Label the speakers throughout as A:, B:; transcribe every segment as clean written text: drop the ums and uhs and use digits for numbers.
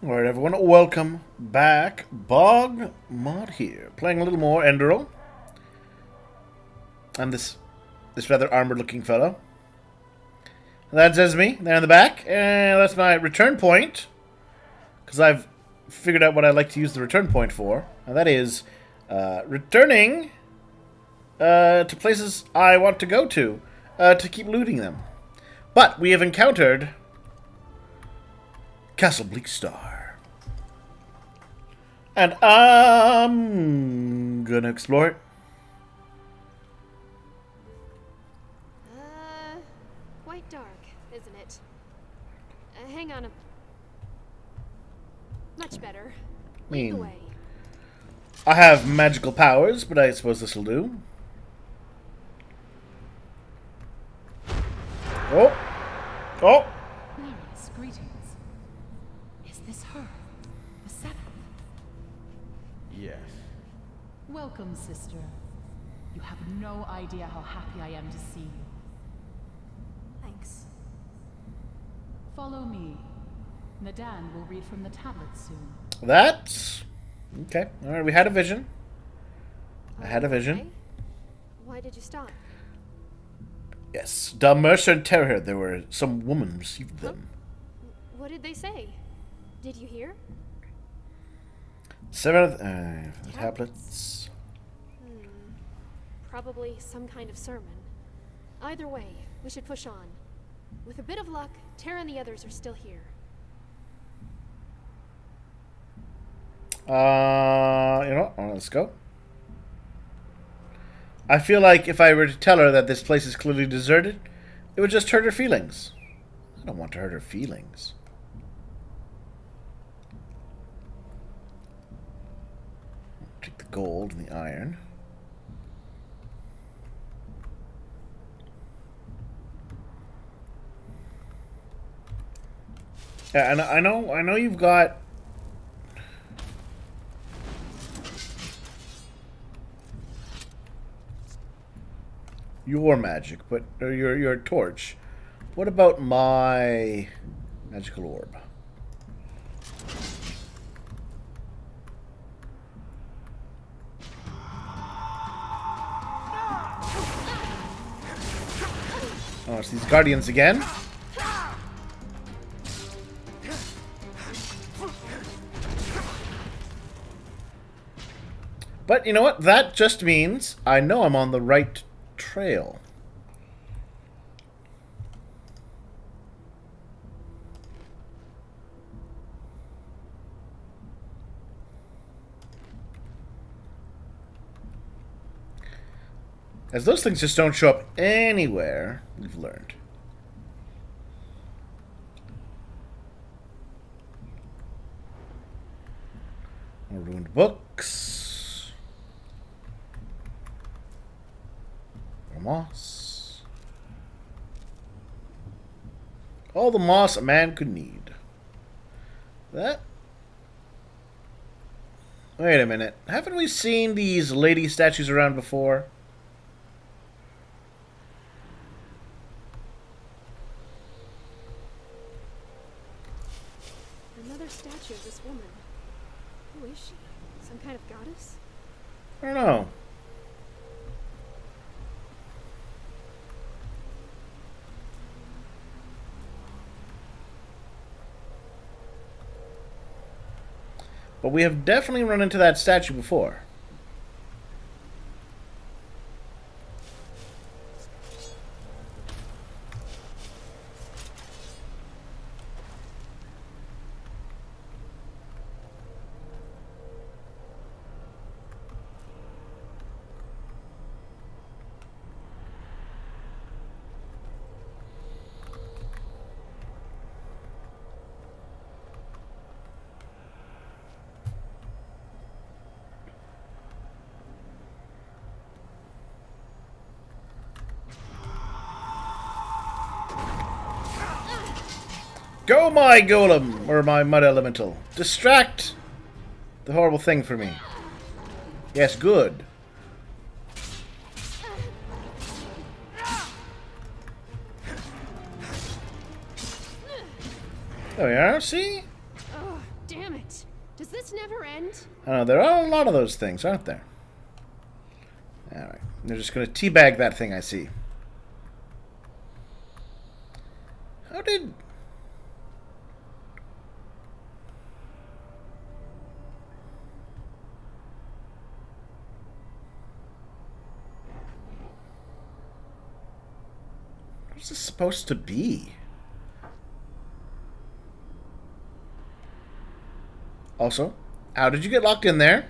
A: Alright, everyone, welcome back. BogMod here, playing a little more Enderal. I'm this rather armored-looking fellow. That's me, there in the back, and that's my return point, because I've figured out what I like to use the return point for, and that is returning to places I want to go to keep looting them. But we have encountered Castle Bleakstar. And I'm gonna explore it.
B: Quite dark, isn't it? Hang on a... Much better. Lead the way.
A: I have magical powers, but I suppose this will do. Oh! Oh!
C: Glorious greetings. Is this her? The seventh?
D: Yes.
C: Welcome, sister. You have no idea how happy I am to see you.
B: Thanks.
C: Follow me. Nadan will read from the tablet soon.
A: That's... okay. Alright, we had a vision. I had a vision.
B: Okay. Why did you stop?
A: Yes. The Mercer and Terror, there were some women received them.
B: What did they say? Did you hear?
A: Seventh, tablets.
B: Probably some kind of sermon. Either way, we should push on. With a bit of luck, Tara and the others are still here.
A: You know, let's go. I feel like if I were to tell her that this place is clearly deserted, it would just hurt her feelings. I don't want to hurt her feelings. Take the gold and the iron. Yeah, and I know you've got your magic, but or your torch. What about my magical orb? Oh, it's these guardians again. But you know what? That just means I know I'm on the right trail. As those things just don't show up anywhere, we've learned. More ruined books. More moss. All the moss a man could need. That... wait a minute. Haven't we seen these lady statues around before?
B: Another statue of this woman. Who is she? Some kind of goddess?
A: I don't know. But we have definitely run into that statue before. Go, my golem! Or my mud elemental. Distract the horrible thing for me. Yes, good. There we are, see?
B: Oh, damn Damn it. Does this never end?
A: I don't know, there are a lot of those things, aren't there? Alright, they're just gonna teabag that thing I see. How did... What's this supposed to be? Also, how did you get locked in there?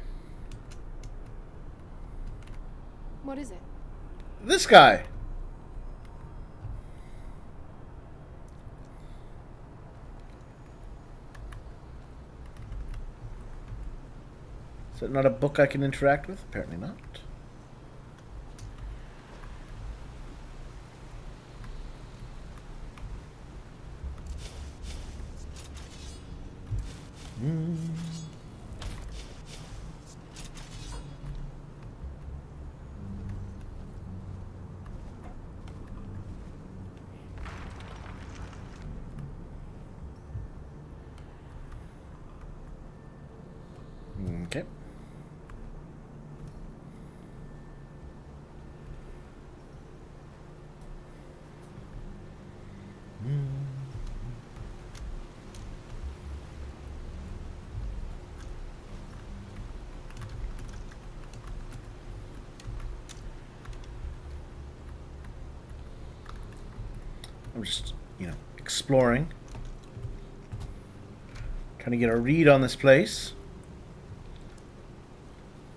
B: What is it?
A: This guy. Is it not a book I can interact with? Apparently not. Okay. I'm just, exploring. Trying to get a read on this place.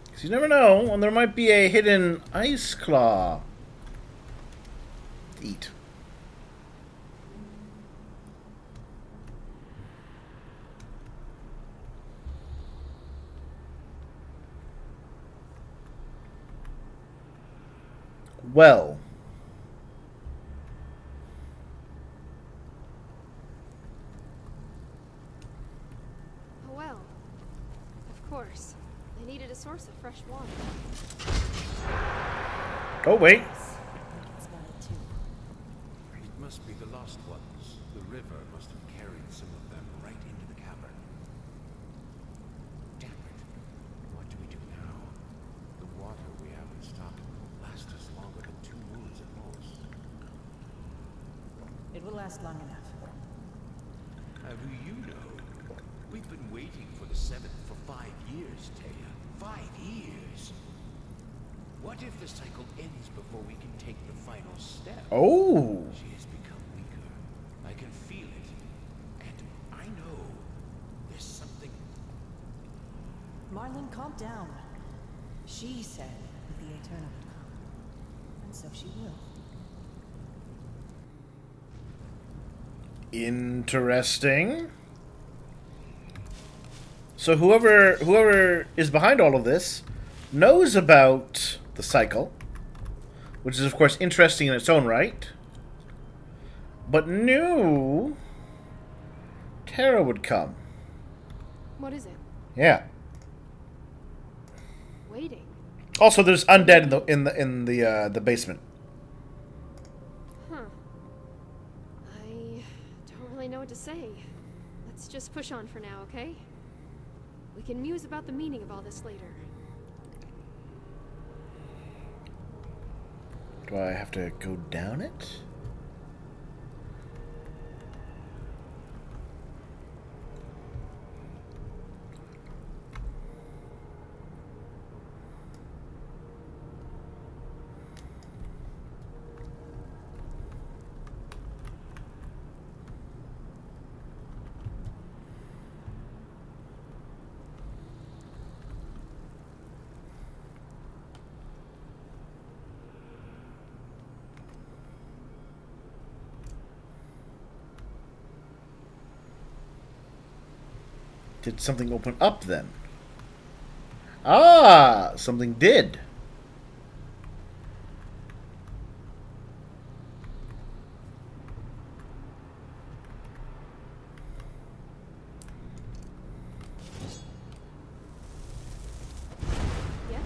A: Because you never know when there might be a hidden ice claw to eat. Well.
B: Oh well. Of course. They needed a source of fresh water.
A: Oh, wait.
D: It must be the lost ones. The river must have carried some of them right into the cavern. Damn it. What do we do now? The water we have in stock will last us longer than 2 moons at most.
E: It will last long enough.
D: How do you know? We've been waiting for the 7th for 5 years, Taya. 5 years. What if the cycle ends before we can take the final step?
A: Oh.
D: She has become weaker. I can feel it. And I know there's something...
E: Marlin, calm down. She said that the Eternal would come. And so she will.
A: Interesting. So whoever is behind all of this knows about the cycle, which is of course interesting in its own right, but knew Terra would come.
B: What is it?
A: Yeah.
B: Waiting.
A: Also, there's undead in the basement.
B: Huh. I don't really know what to say. Let's just push on for now, okay? We can muse about the meaning of all this later.
A: Do I have to go down it? Did something open up then? Ah, something did.
B: Yes?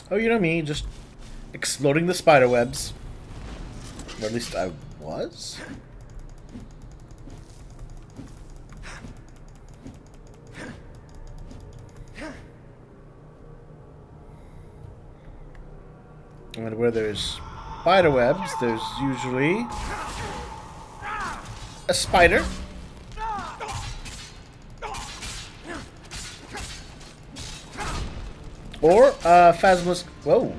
A: Oh, you know me, just exploding the spider webs. Or at least I was. And where there's spider webs, there's usually a spider. Or Phasmus. Whoa.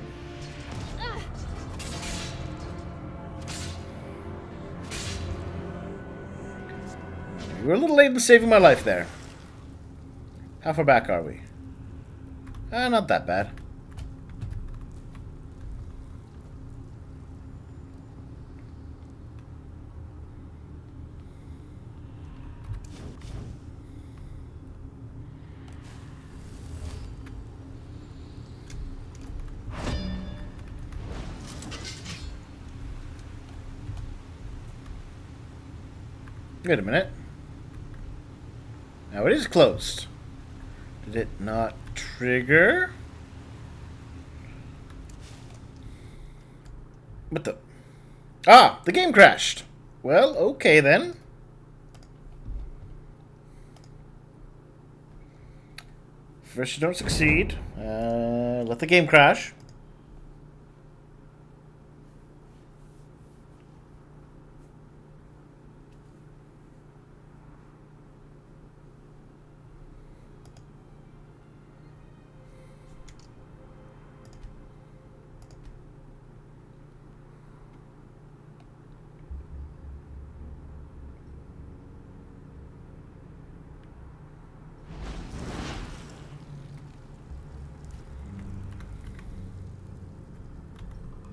A: You were a little late in saving my life there. How far back are we? Not that bad. Wait a minute. Now it is closed. Did it not trigger? What the? Ah, the game crashed. Well, okay then. First you don't succeed. Let the game crash.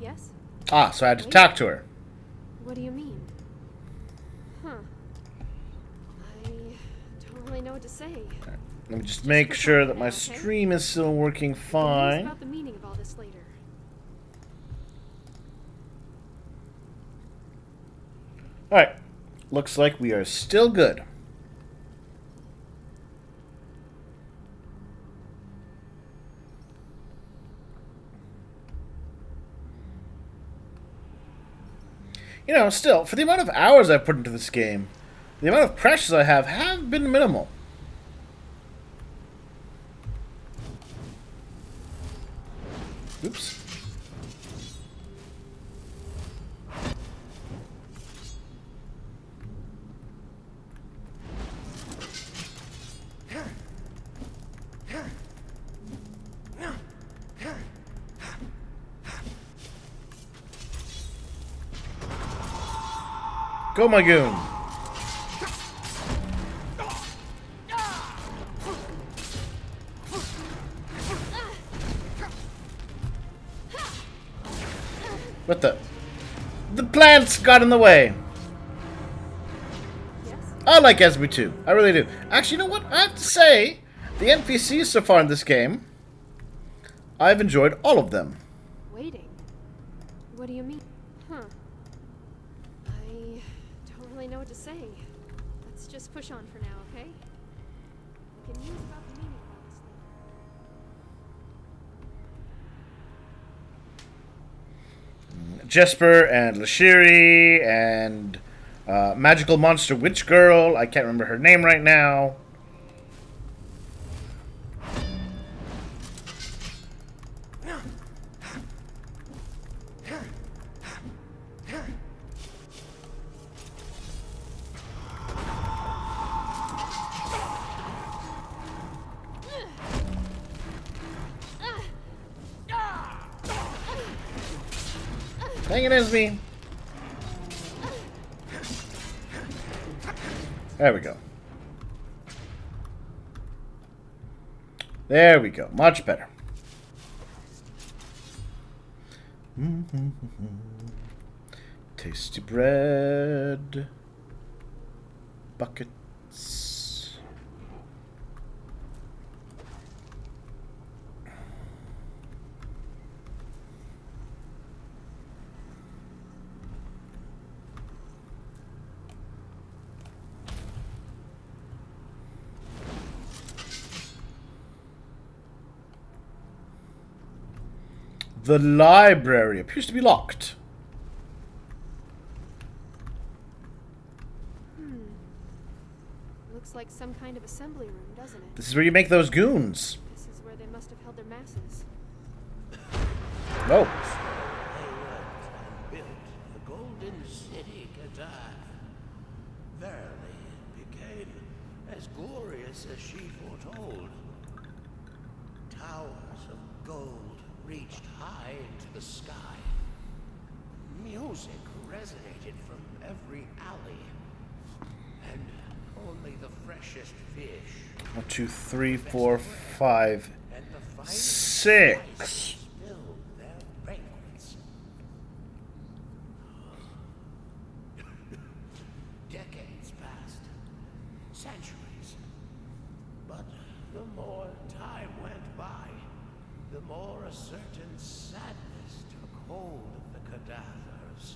B: Yes?
A: Ah, so I had to talk to her.
B: What do you mean? Huh. I don't really know what to say.
A: Let me just make sure that my stream is still working
B: We'll
A: fine.
B: about the meaning of all this later.
A: Alright. Looks like we are still good. You know, still, for the amount of hours I've put into this game, the amount of crashes I have been minimal. Oops. Go, my goon. What the? The plants got in the way.
B: Yes?
A: I like Esme too. I really do. Actually, you know what? I have to say, the NPCs so far in this game, I've enjoyed all of them.
B: Waiting? What do you mean? Huh. I don't really know what to say. Let's just push on for now, okay? We can use about the meaning of all this later.
A: Jesper and Lashiri and Magical Monster Witch Girl. I can't remember her name right now. Dang it, Esme. There we go. There we go. Much better. Tasty bread. Buckets. The library appears to be locked.
B: Looks like some kind of assembly room, doesn't it?
A: This is where you make those goons.
B: This is where they must have held their masses.
A: Oh.
D: golden city, Kadath. Verily, it became as glorious as she foretold. Towers of gold reached high into the sky. Music resonated from every alley. And only the freshest fish
A: 1, 2, 3, 4, 5,
D: and the finest
A: 6.
D: spices filled their banquets. Decades passed, centuries. But the more time went by, the more a certain sadness took hold of the Kadathers.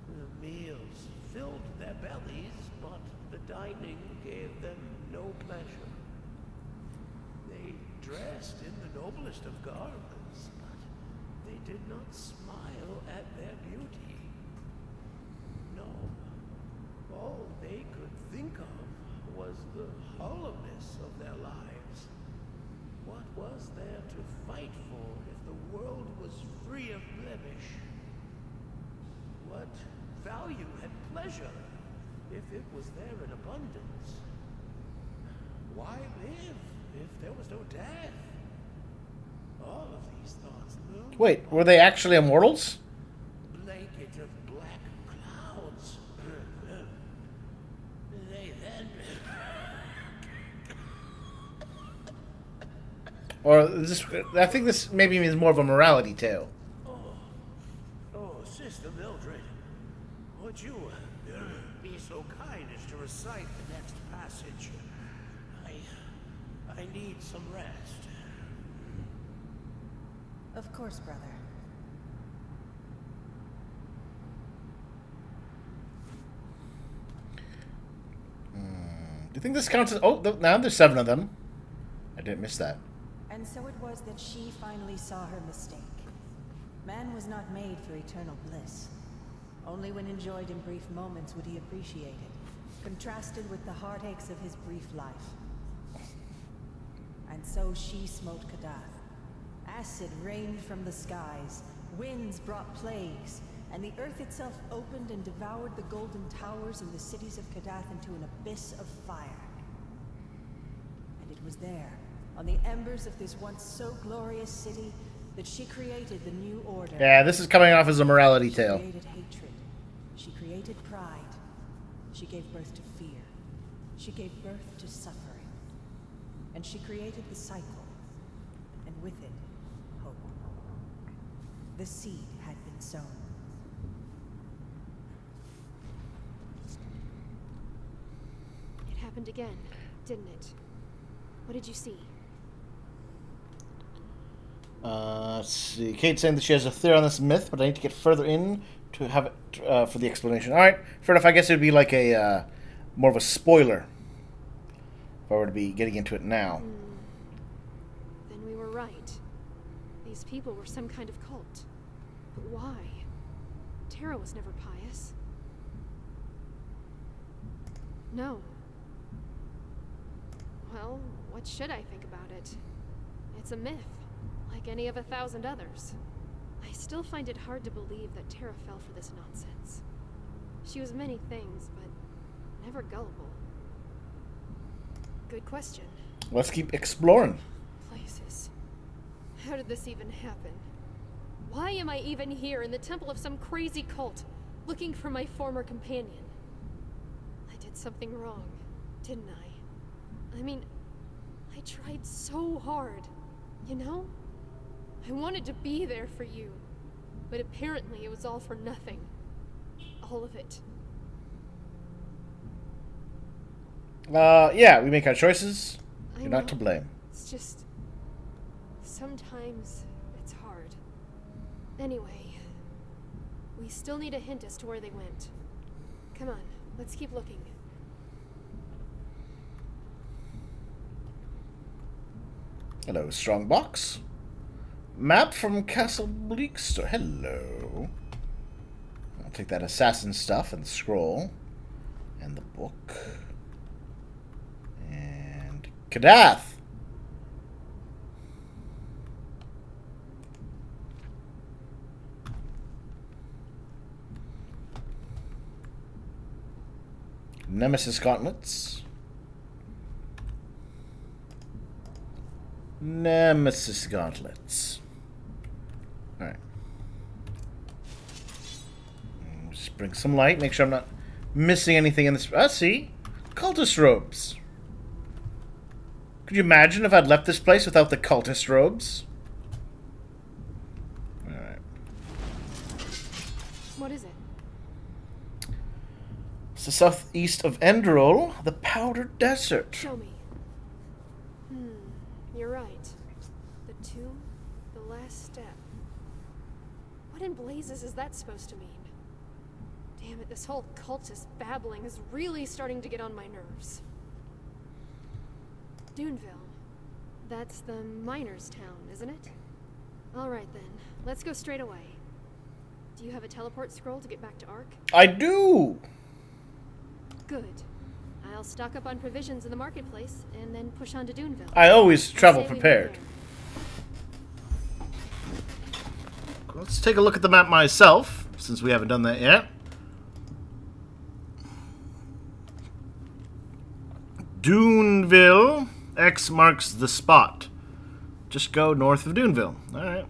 D: The meals filled their bellies, but the dining gave them no pleasure. They dressed in the noblest of garments, but they did not smile at their beauty. No, all they could think of was the hollowness of their lives. What was there to fight for if the world was free of blemish? What value had pleasure if it was there in abundance? Why live if there was no death? All of these thoughts loomed
A: Wait, were they actually immortals?
D: blanket of black clouds. They then
A: Or is this? I think this maybe means more of a morality tale.
D: Oh, Sister Mildred, would you be so kind as to recite the next passage? I need some rest.
E: Of course, brother.
A: Do you think this counts as... Oh, now there's 7 of them. I didn't miss that.
E: And so it was that she finally saw her mistake. Man was not made for eternal bliss. Only when enjoyed in brief moments would he appreciate it, contrasted with the heartaches of his brief life. And so she smote Kadath. Acid rained from the skies, winds brought plagues, and the earth itself opened and devoured the golden towers and the cities of Kadath into an abyss of fire. And it was there, on the embers of this once so glorious city, that she created the new order.
A: Yeah, this is coming off as a morality tale.
E: She created hatred. She created pride. She gave birth to fear. She gave birth to suffering. And she created the cycle. And with it, hope. The seed had been sown.
B: It happened again, didn't it? What did you see?
A: Let's see. Kate's saying that she has a theory on this myth, but I need to get further in to have it for the explanation. All right, fair enough. I guess it would be like a more of a spoiler if I were to be getting into it now.
B: Then we were right. These people were some kind of cult. But why? Tara was never pious. No. Well, what should I think about it? It's a myth, like any of 1,000 others. I still find it hard to believe that Tara fell for this nonsense. She was many things, but never gullible. Good question.
A: Let's keep exploring.
B: Places. How did this even happen? Why am I even here in the temple of some crazy cult, looking for my former companion? I did something wrong, didn't I? I mean, I tried so hard, you know? I wanted to be there for you, but apparently it was all for nothing. All of it.
A: Yeah, we make our choices. You're
B: I
A: not to
B: know.
A: blame.
B: It's just... sometimes it's hard. Anyway, we still need a hint as to where they went. Come on, let's keep looking.
A: Hello, Strongbox. Map from Castle Bleakster. Hello. I'll take that assassin stuff and the scroll. And the book. And Kadath. Nemesis gauntlets. Nemesis gauntlets. Alright. Just bring some light. Make sure I'm not missing anything in this. See? Cultist robes. Could you imagine if I'd left this place without the cultist robes? Alright.
B: What is it?
A: It's the southeast of Enderal, the Powder Desert.
B: Show me. You're right. The tomb, the last step. What in blazes is that supposed to mean? Damn it, this whole cultist babbling is really starting to get on my nerves. Duneville. That's the miners' town, isn't it? Alright then, let's go straight away. Do you have a teleport scroll to get back to Ark?
A: I do!
B: Good. I'll stock up on provisions in the marketplace, and then push on to Duneville.
A: I always travel
B: Say we meet
A: prepared.
B: there.
A: Let's take a look at the map myself, since we haven't done that yet. Duneville. X marks the spot. Just go north of Duneville. Alright.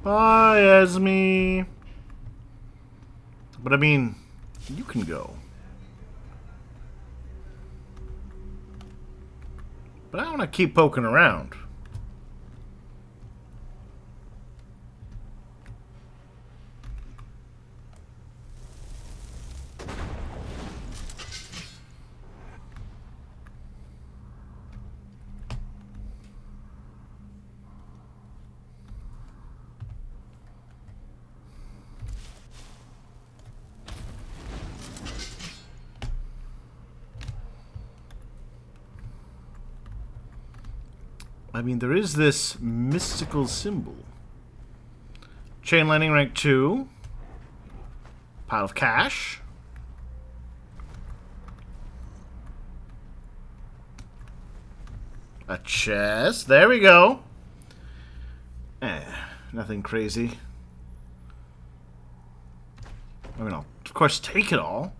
A: Bye, Esme. But I mean, you can go. But I want to keep poking around. I mean, there is this mystical symbol. Chain lightning rank 2. Pile of cash. A chest. There we go. Nothing crazy. I mean, I'll, of course, take it all.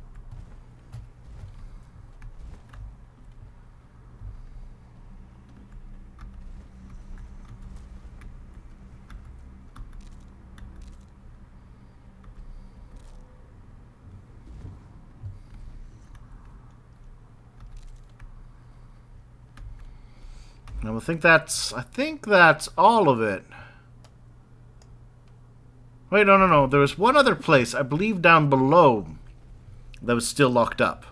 A: I think that's all of it. Wait, no. There was one other place, I believe down below, that was still locked up.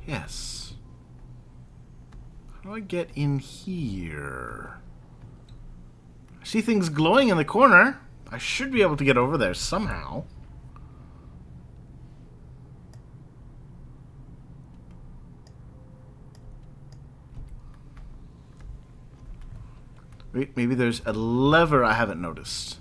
A: Yes. How do I get in here? I see things glowing in the corner. I should be able to get over there somehow. Wait, maybe there's a lever I haven't noticed.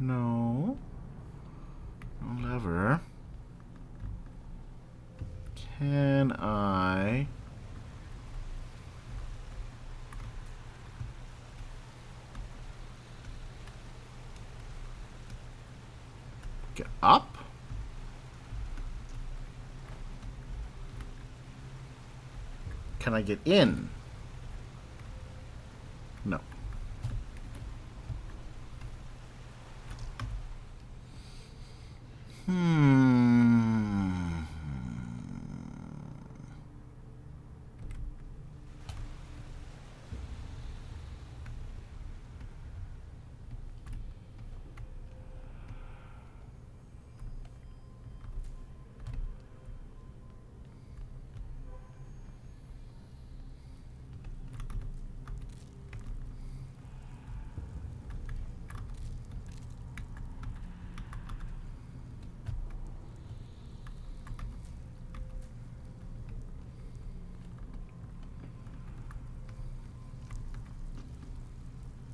A: No. No lever. Can I... get up? Can I get in? No.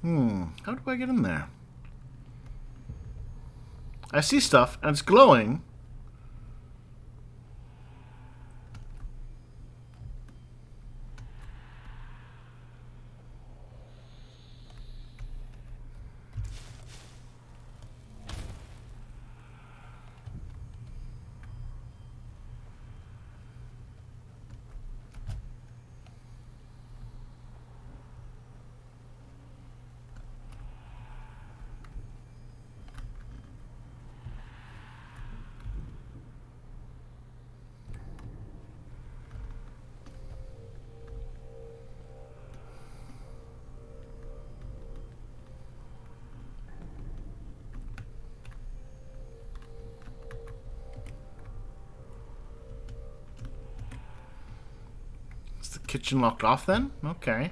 A: Hmm. How do I get in there? I see stuff, and it's glowing. Is the kitchen locked off then? Okay.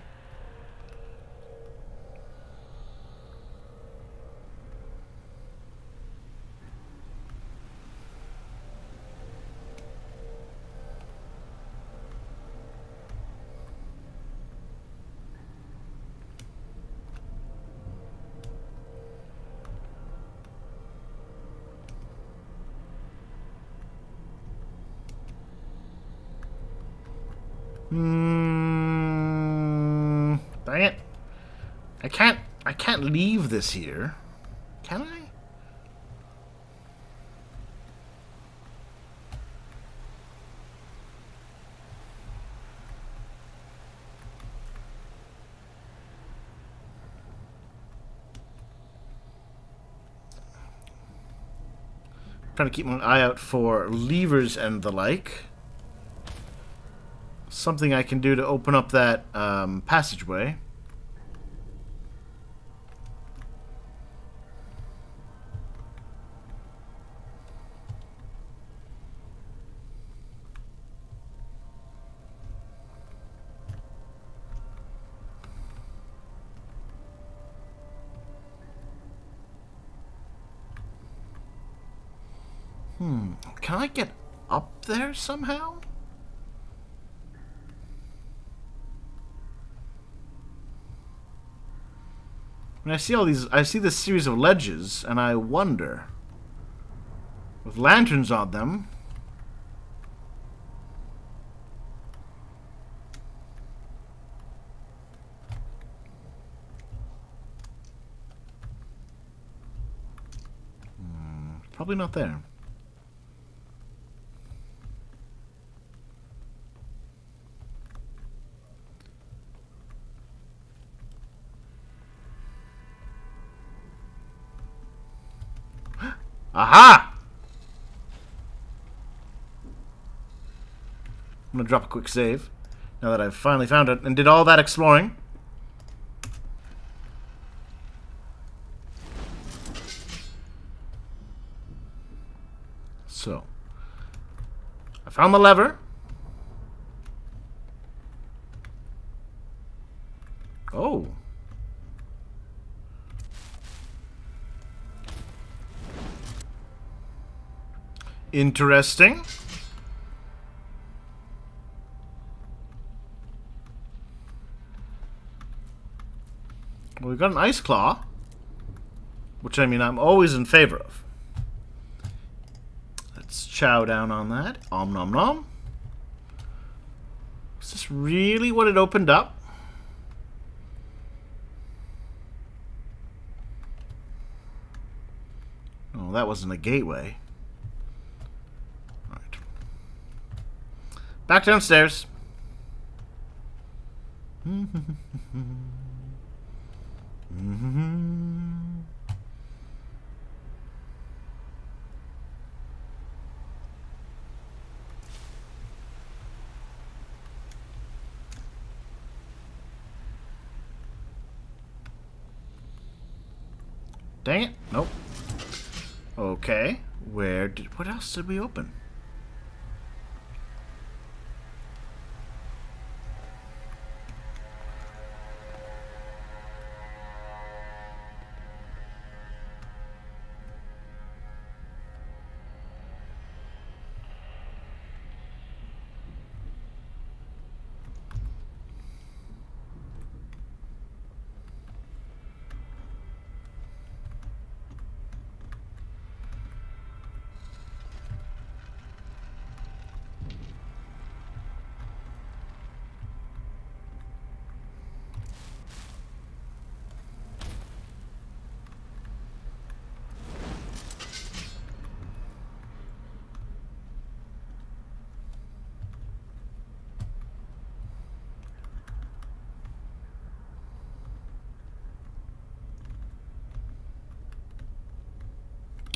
A: Dang it. I can't leave this here. Can I? Trying to keep my eye out for levers and the like. Something I can do to open up that passageway. Can I get up there somehow? I mean, I see this series of ledges, and I wonder, with lanterns on them, probably not there. Aha! I'm gonna drop a quick save now that I've finally found it and did all that exploring. So, I found the lever. Oh. Interesting. Well, we've got an ice claw, which I mean I'm always in favor of. Let's chow down on that. Om nom nom. Is this really what it opened up? Oh, that wasn't a gateway. Alright. Back downstairs. Dang it. Nope. Okay. What else did we open?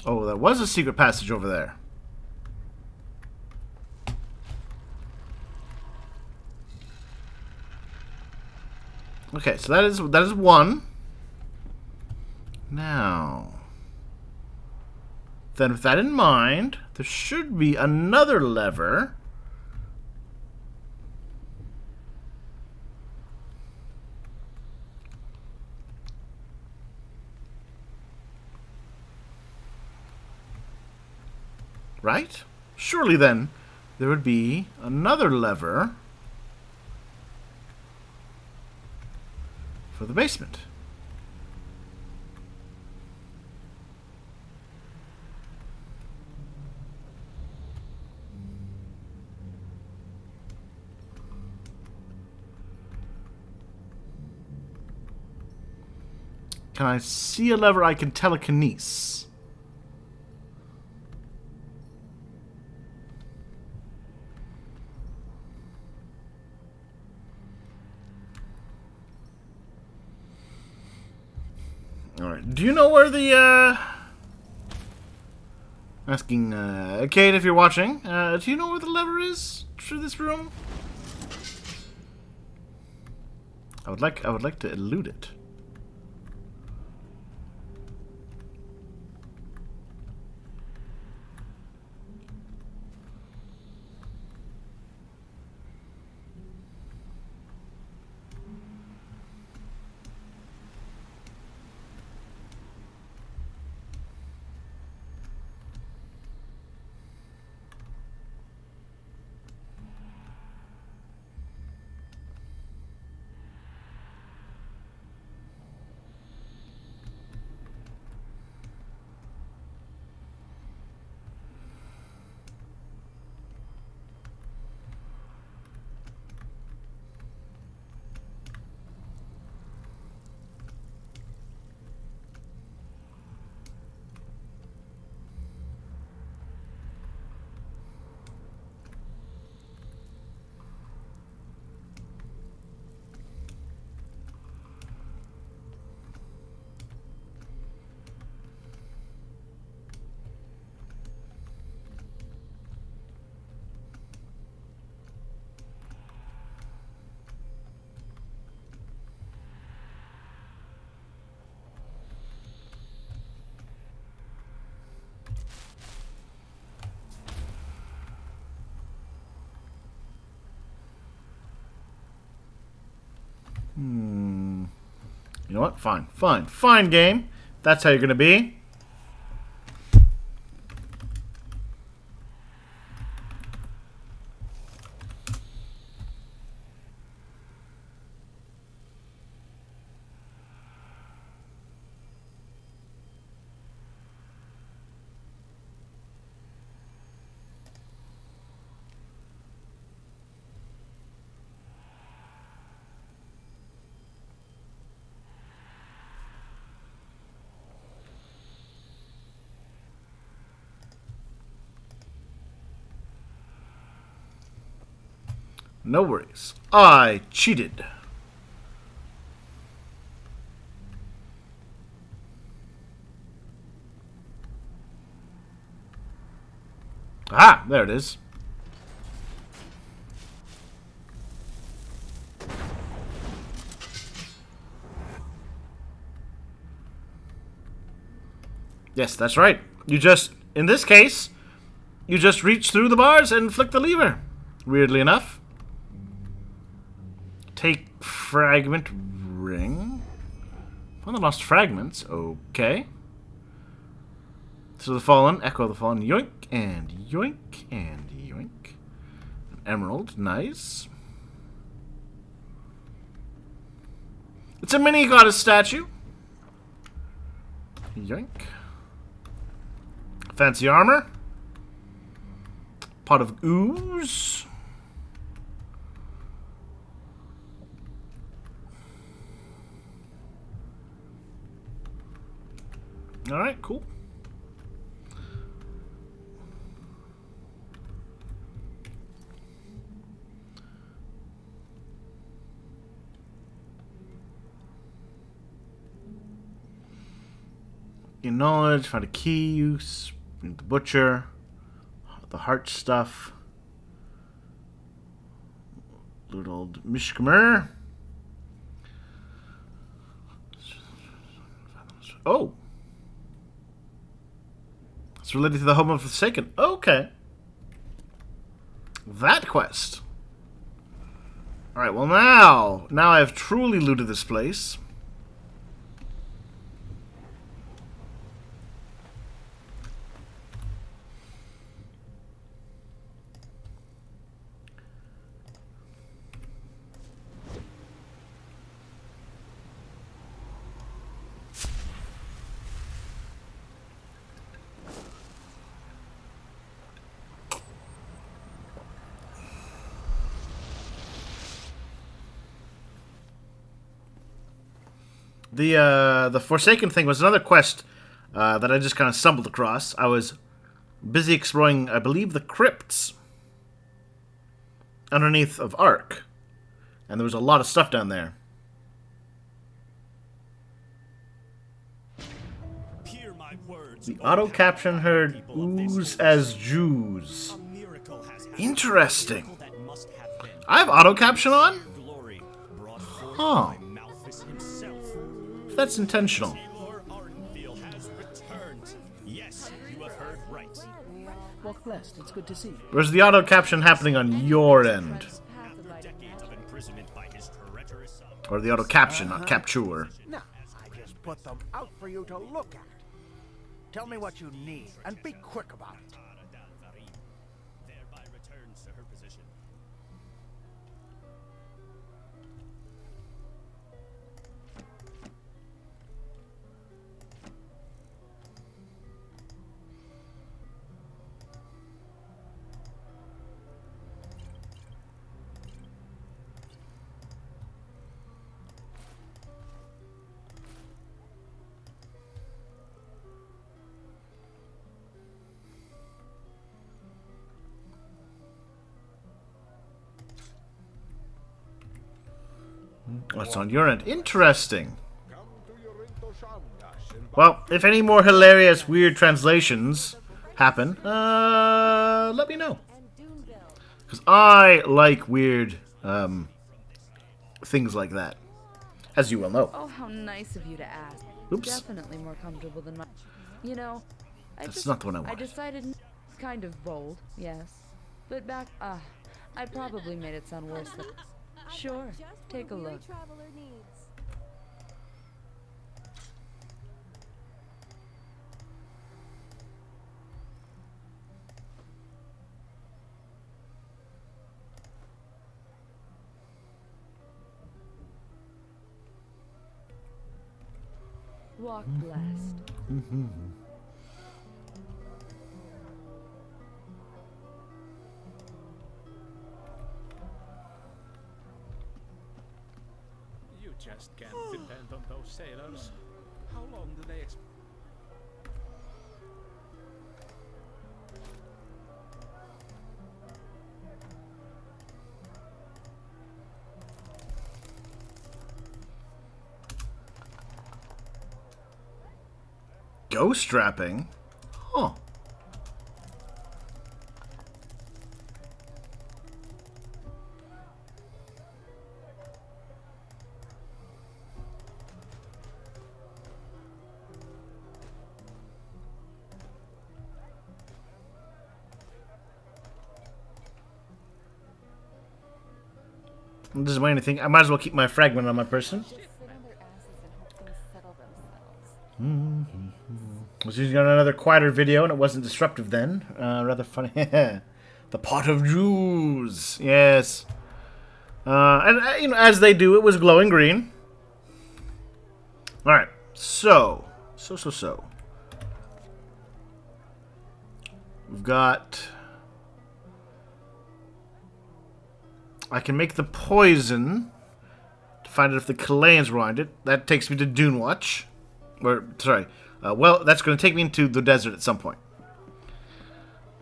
A: Oh, there was a secret passage over there. Okay, so that is one. Now, then with that in mind, there should be another lever. Right? Surely then there would be another lever for the basement. Can I see a lever I can telekinesis? Alright, do you know where the, asking, Kate if you're watching, do you know where the lever is through this room? I would like to elude it. You know what? Fine game. That's how you're gonna be. No worries. I cheated. Ah, there it is. Yes, that's right. You just, in this case, you just reach through the bars and flick the lever. Weirdly enough. Take fragment ring. Found the lost fragments. Okay. So the fallen, echo the fallen, yoink, and yoink, and yoink. An emerald, nice. It's a mini goddess statue. Yoink. Fancy armor. Pot of ooze. Alright, cool. Gain knowledge, find a key, use the butcher, the heart stuff, little old Mishkamer. Oh, it's related to the Home of the Forsaken. Okay, that quest. All right, well now I've truly looted this place. The Forsaken thing was another quest that I just kind of stumbled across. I was busy exploring, I believe, the crypts underneath of Ark, and there was a lot of stuff down there.
F: Hear my words.
A: The auto caption heard ooze as Jews. Interesting. I have auto caption on? Huh. That's intentional.
F: Yes, you have heard right.
G: Walk blessed. It's good to see you.
A: Where's the auto caption happening on your end?
F: Decades of imprisonment by his treacherous son.
A: Or the auto caption, not capture.
G: No, I just put them out for you to look at. Tell me what you need, and be quick about it.
F: Thereby returns to her position.
A: What's on your end? Interesting. Well, if any more hilarious, weird translations happen, let me know. Because I like weird things like that, as you well know.
H: Oh, how nice of you to ask.
A: Oops.
H: Definitely more comfortable than my... You know,
A: That's not the one I
H: I
A: wanted.
H: decided it's kind of bold, yes. But back... I probably made it sound worse than... Sure, take a look. Walk blessed.
I: You just can't depend on those sailors. How long do they expect?
A: Ghost trapping? Huh. It doesn't weigh anything. I might as well keep my fragment on my person. I was using another quieter video and it wasn't disruptive then. Rather funny. The pot of Jews. Yes. And you know, as they do, it was glowing green. All right. So. We've got. I can make the poison to find out if the Chileans were behind it. That takes me to Dune Watch. Or sorry. Well, that's going to take me into the desert at some point.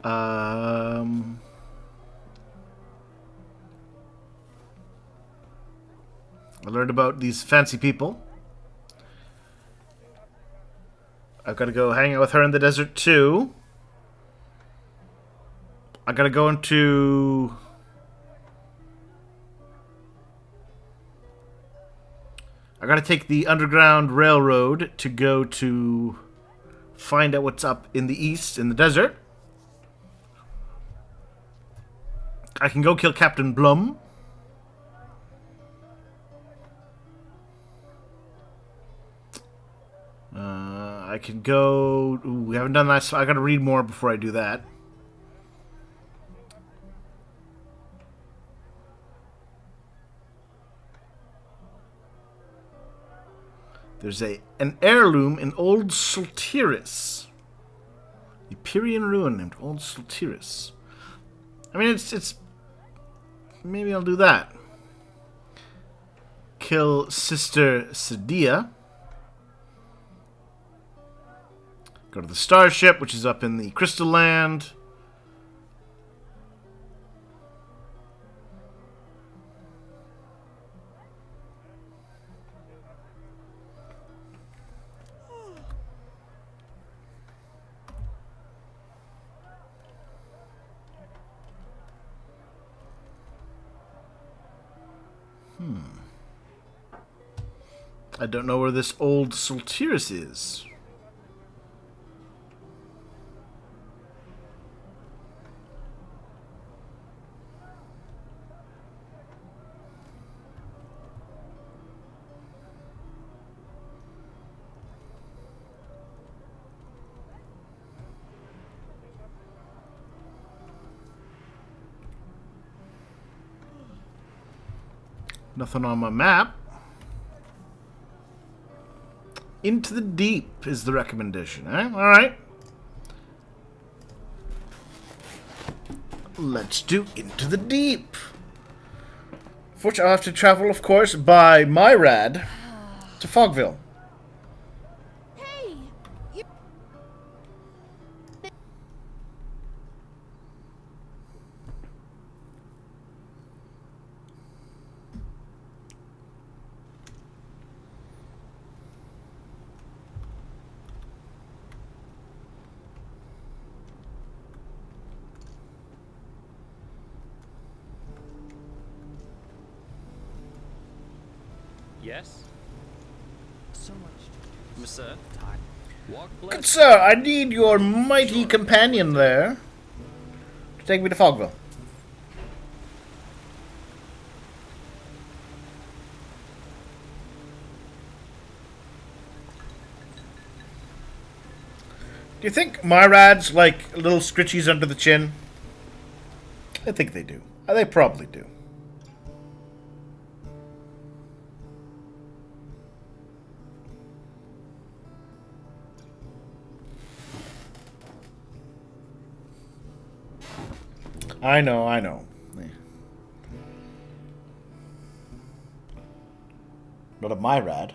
A: I learned about these fancy people. I've got to go hang out with her in the desert too. I got to go into... I got to take the Underground Railroad to go to find out what's up in the east in the desert. I can go kill Captain Blum. I can go... Ooh, we haven't done that, so I gotta read more before I do that. There's an heirloom in Old Sultiris. The Pyrian ruin named Old Sultiris. I mean, it's... Maybe I'll do that. Kill Sister Sadia. Go to the starship, which is up in the Crystal Land. I don't know where this Old Sultiris is. Nothing on my map. Into the deep is the recommendation, eh? Alright. Let's do Into the Deep. Fortunately, I'll have to travel, of course, by Myrad to Fogville.
F: Yes? So much. Sir. Walk
A: Good sir, I need your mighty companion there to take me to Fogville. Do you think Myrads like little scritchies under the chin? I think they do. They probably do. I know, I know. Not a Myrad.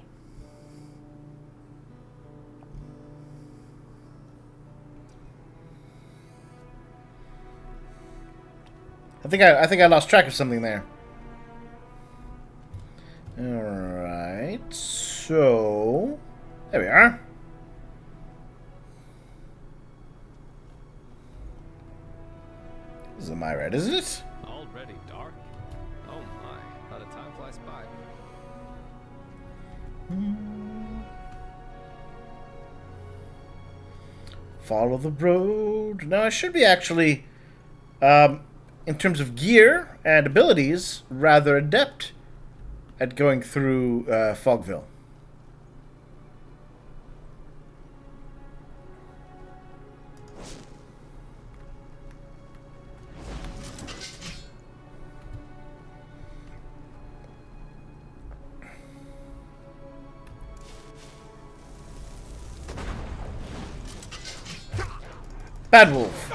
A: I think I lost track of something there. Alright, so there we are. This is a Myrad, isn't it?
F: Already dark? Oh my, how the time flies by.
A: Follow the road. Now I should be actually in in terms of gear and abilities, rather adept at going through Fogville. Bad Wolf.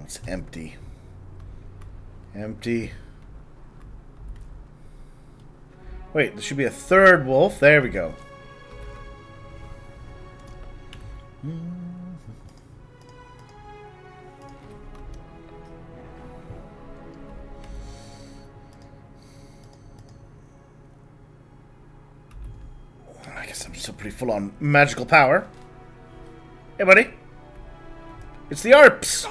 A: It's empty. Empty. Wait, there should be a third wolf. There we go. I guess I'm still pretty full on magical power. Hey, buddy. It's the ARPs.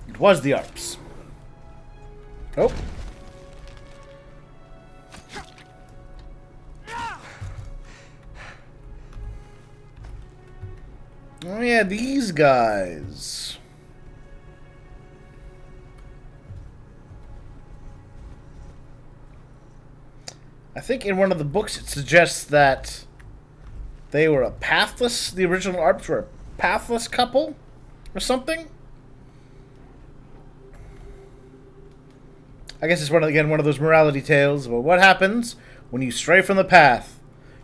A: It was the ARPs. Oh. Oh yeah, these guys. I think in one of the books it suggests that they were a pathless, the original ARPs were a pathless couple or something. I guess it's one of those morality tales about what happens when you stray from the path.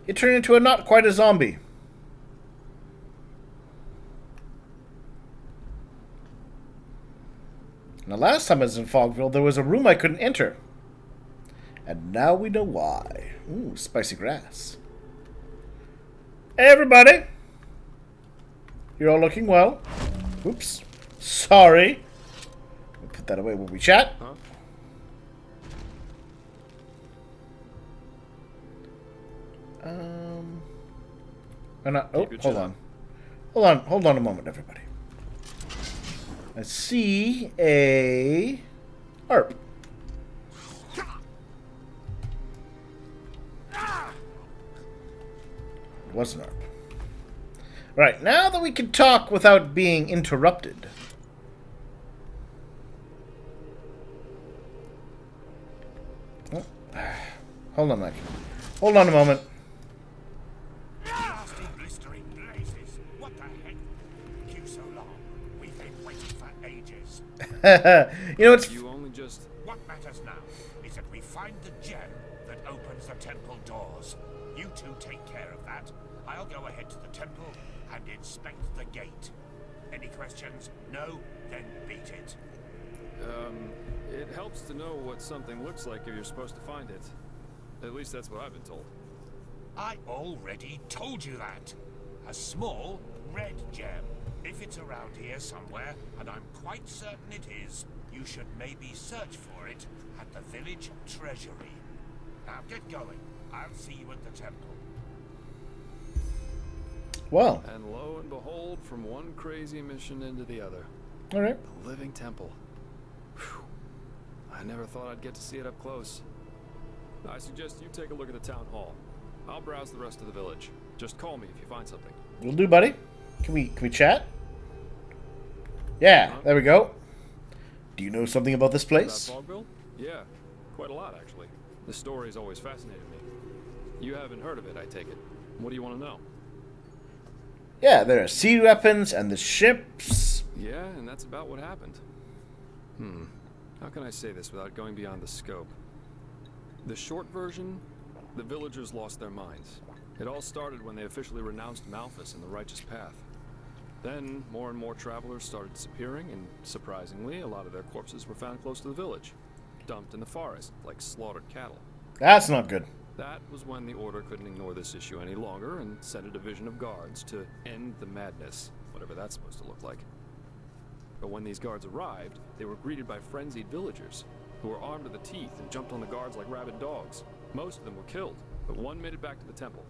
A: You turn into a not quite a zombie. Now, last time I was in Fogville, there was a room I couldn't enter. And now we know why. Ooh, spicy grass. Hey, everybody! You're all looking well. Oops. Sorry. We'll put that away when we chat.
I: Huh?
A: Oh, hold on a moment, everybody. I see a ARP. It was an ARP. Right, now that we can talk without being interrupted. Oh. Hold on, Mike. Hold on a moment. You know, it's...
D: You only just... What matters now is that we find the gem that opens the temple doors. You two take care of that. I'll go ahead to the temple and inspect the gate. Any questions? No? Then beat it.
J: It helps to know what something looks like if you're supposed to find it. At least that's what I've been told.
D: I already told you that. A small red gem. If it's around here somewhere, and I'm quite certain it is, you should maybe search for it at the village treasury. Now get going. I'll see you at the temple.
A: Well.
J: And lo and behold, from one crazy mission into the other.
A: All right.
J: The living temple. Whew. I never thought I'd get to see it up close. I suggest you take a look at the town hall. I'll browse the rest of the village. Just call me if you find something.
A: Will do, buddy. Can we chat? Yeah, there we go. Do you know something about this place?
J: About Fogville? Yeah, quite a lot actually. The story's always fascinated me. You haven't heard of it, I take it. What do you want to know?
A: Yeah, there are sea weapons and the ships.
J: Yeah, and that's about what happened. How can I say this without going beyond the scope? The short version, the villagers lost their minds. It all started when they officially renounced Malphas and the righteous path. Then, more and more travelers started disappearing, and surprisingly, a lot of their corpses were found close to the village, dumped in the forest, like slaughtered cattle.
A: That's not good.
J: That was when the Order couldn't ignore this issue any longer and sent a division of guards to end the madness, whatever that's supposed to look like. But when these guards arrived, they were greeted by frenzied villagers, who were armed to the teeth and jumped on the guards like rabid dogs. Most of them were killed, but one made it back to the temple.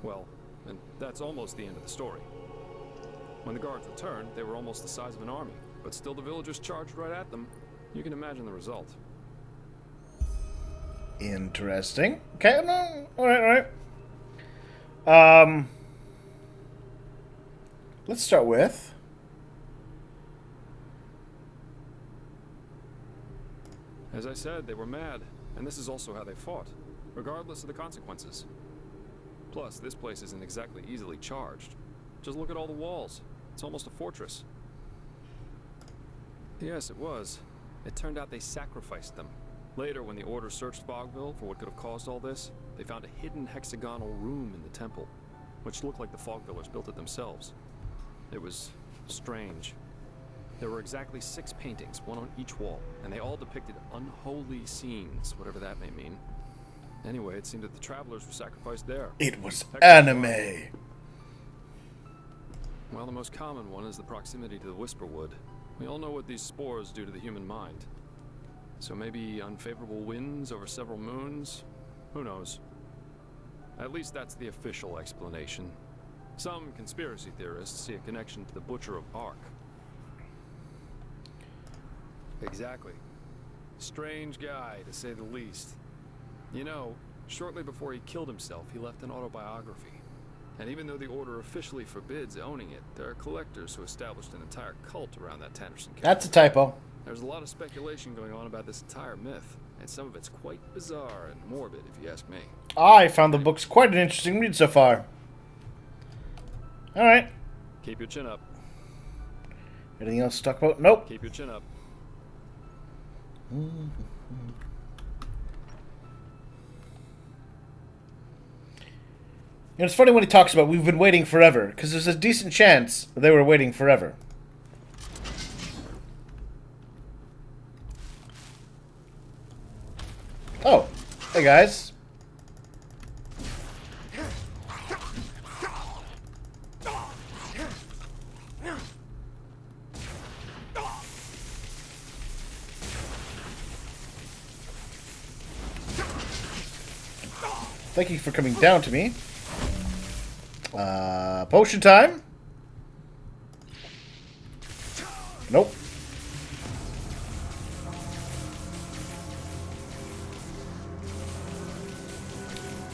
J: Well, and that's almost the end of the story. When the guards returned, they were almost the size of an army, but still the villagers charged right at them. You can imagine the result.
A: Interesting. Okay, no, alright. Let's start with...
J: As I said, they were mad, and this is also how they fought, regardless of the consequences. Plus, this place isn't exactly easily charged. Just look at all the walls. It's almost a fortress. Yes, it was. It turned out they sacrificed them. Later, when the Order searched Fogville for what could have caused all this, they found a hidden hexagonal room in the temple, which looked like the Fogvillers built it themselves. It was strange. There were exactly 6 paintings, one on each wall, and they all depicted unholy scenes, whatever that may mean. Anyway, it seemed that the travelers were sacrificed there.
A: It was anime!
J: Well, the most common one is the proximity to the Whisperwood. We all know what these spores do to the human mind. So maybe unfavorable winds over several moons? Who knows? At least that's the official explanation. Some conspiracy theorists see a connection to the Butcher of Ark. Exactly. Strange guy, to say the least. You know, shortly before he killed himself, he left an autobiography. And even though the Order officially forbids owning it, there are collectors who established an entire cult around that Tannerson character.
A: That's a typo.
J: There's a lot of speculation going on about this entire myth, and some of it's quite bizarre and morbid, if you ask me.
A: I found the books quite an interesting read so far. Alright.
J: Keep your chin up.
A: Anything else to talk about? Nope.
J: Keep your chin up.
A: You know, it's funny when he talks about we've been waiting forever, because there's a decent chance they were waiting forever. Oh, hey guys. Thank you for coming down to me. Potion time? Nope.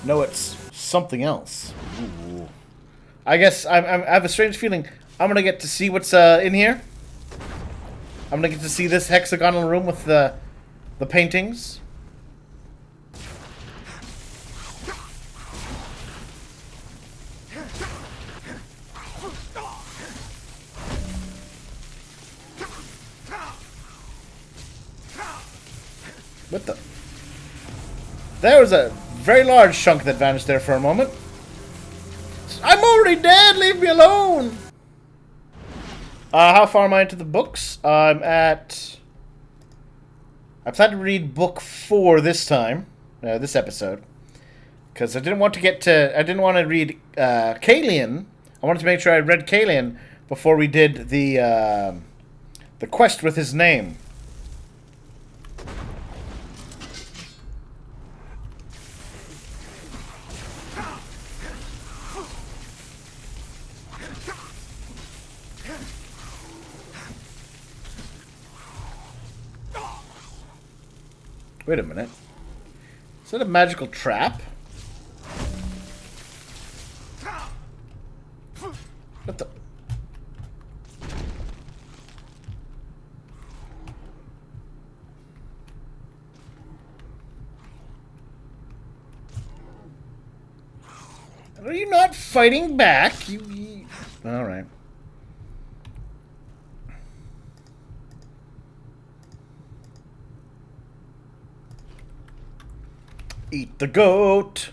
A: No, it's something else. Ooh. I guess I have a strange feeling I'm gonna get to see what's in here. I'm gonna get to see this hexagonal room with the paintings. What the? There was a very large chunk that vanished there for a moment. I'm already dead! Leave me alone! How far am I into the books? I'm at... I plan to read book 4 this time. This episode. Because I didn't want to get to... I didn't want to read Kalian. I wanted to make sure I read Kalian before we did the quest with his name. Wait a minute. Is that a magical trap? What the? Are you not fighting back? You... All right. Eat the goat.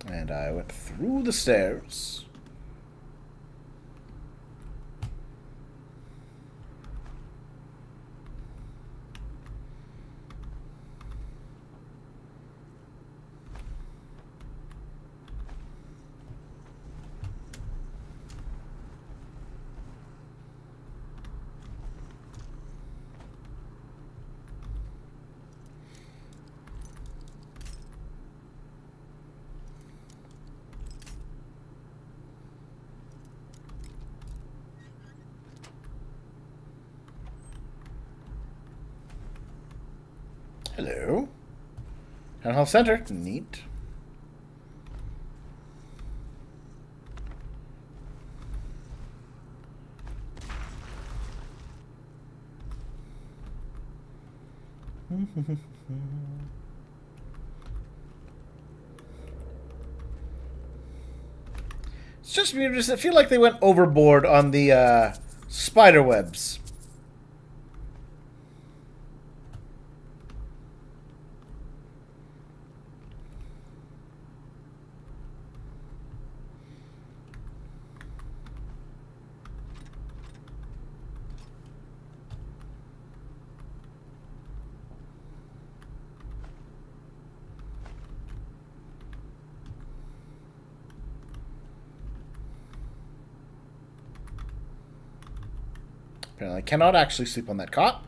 A: And I went through the stairs. Hello. Town Hall Center. Neat. It's just me. I feel like they went overboard on the spider webs. Apparently, I cannot actually sleep on that cot.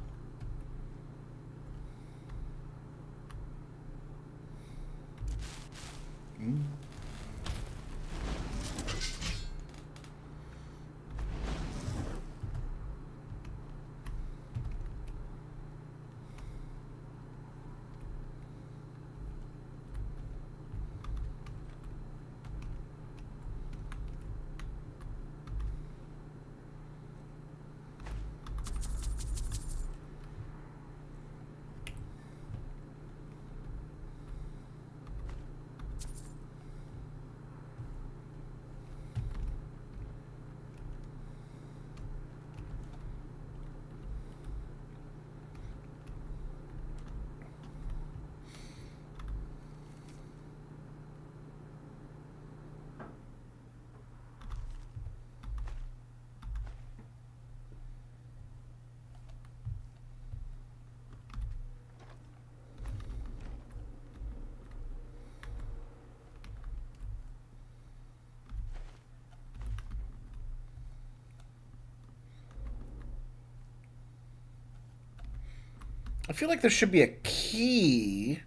A: I feel like there should be a key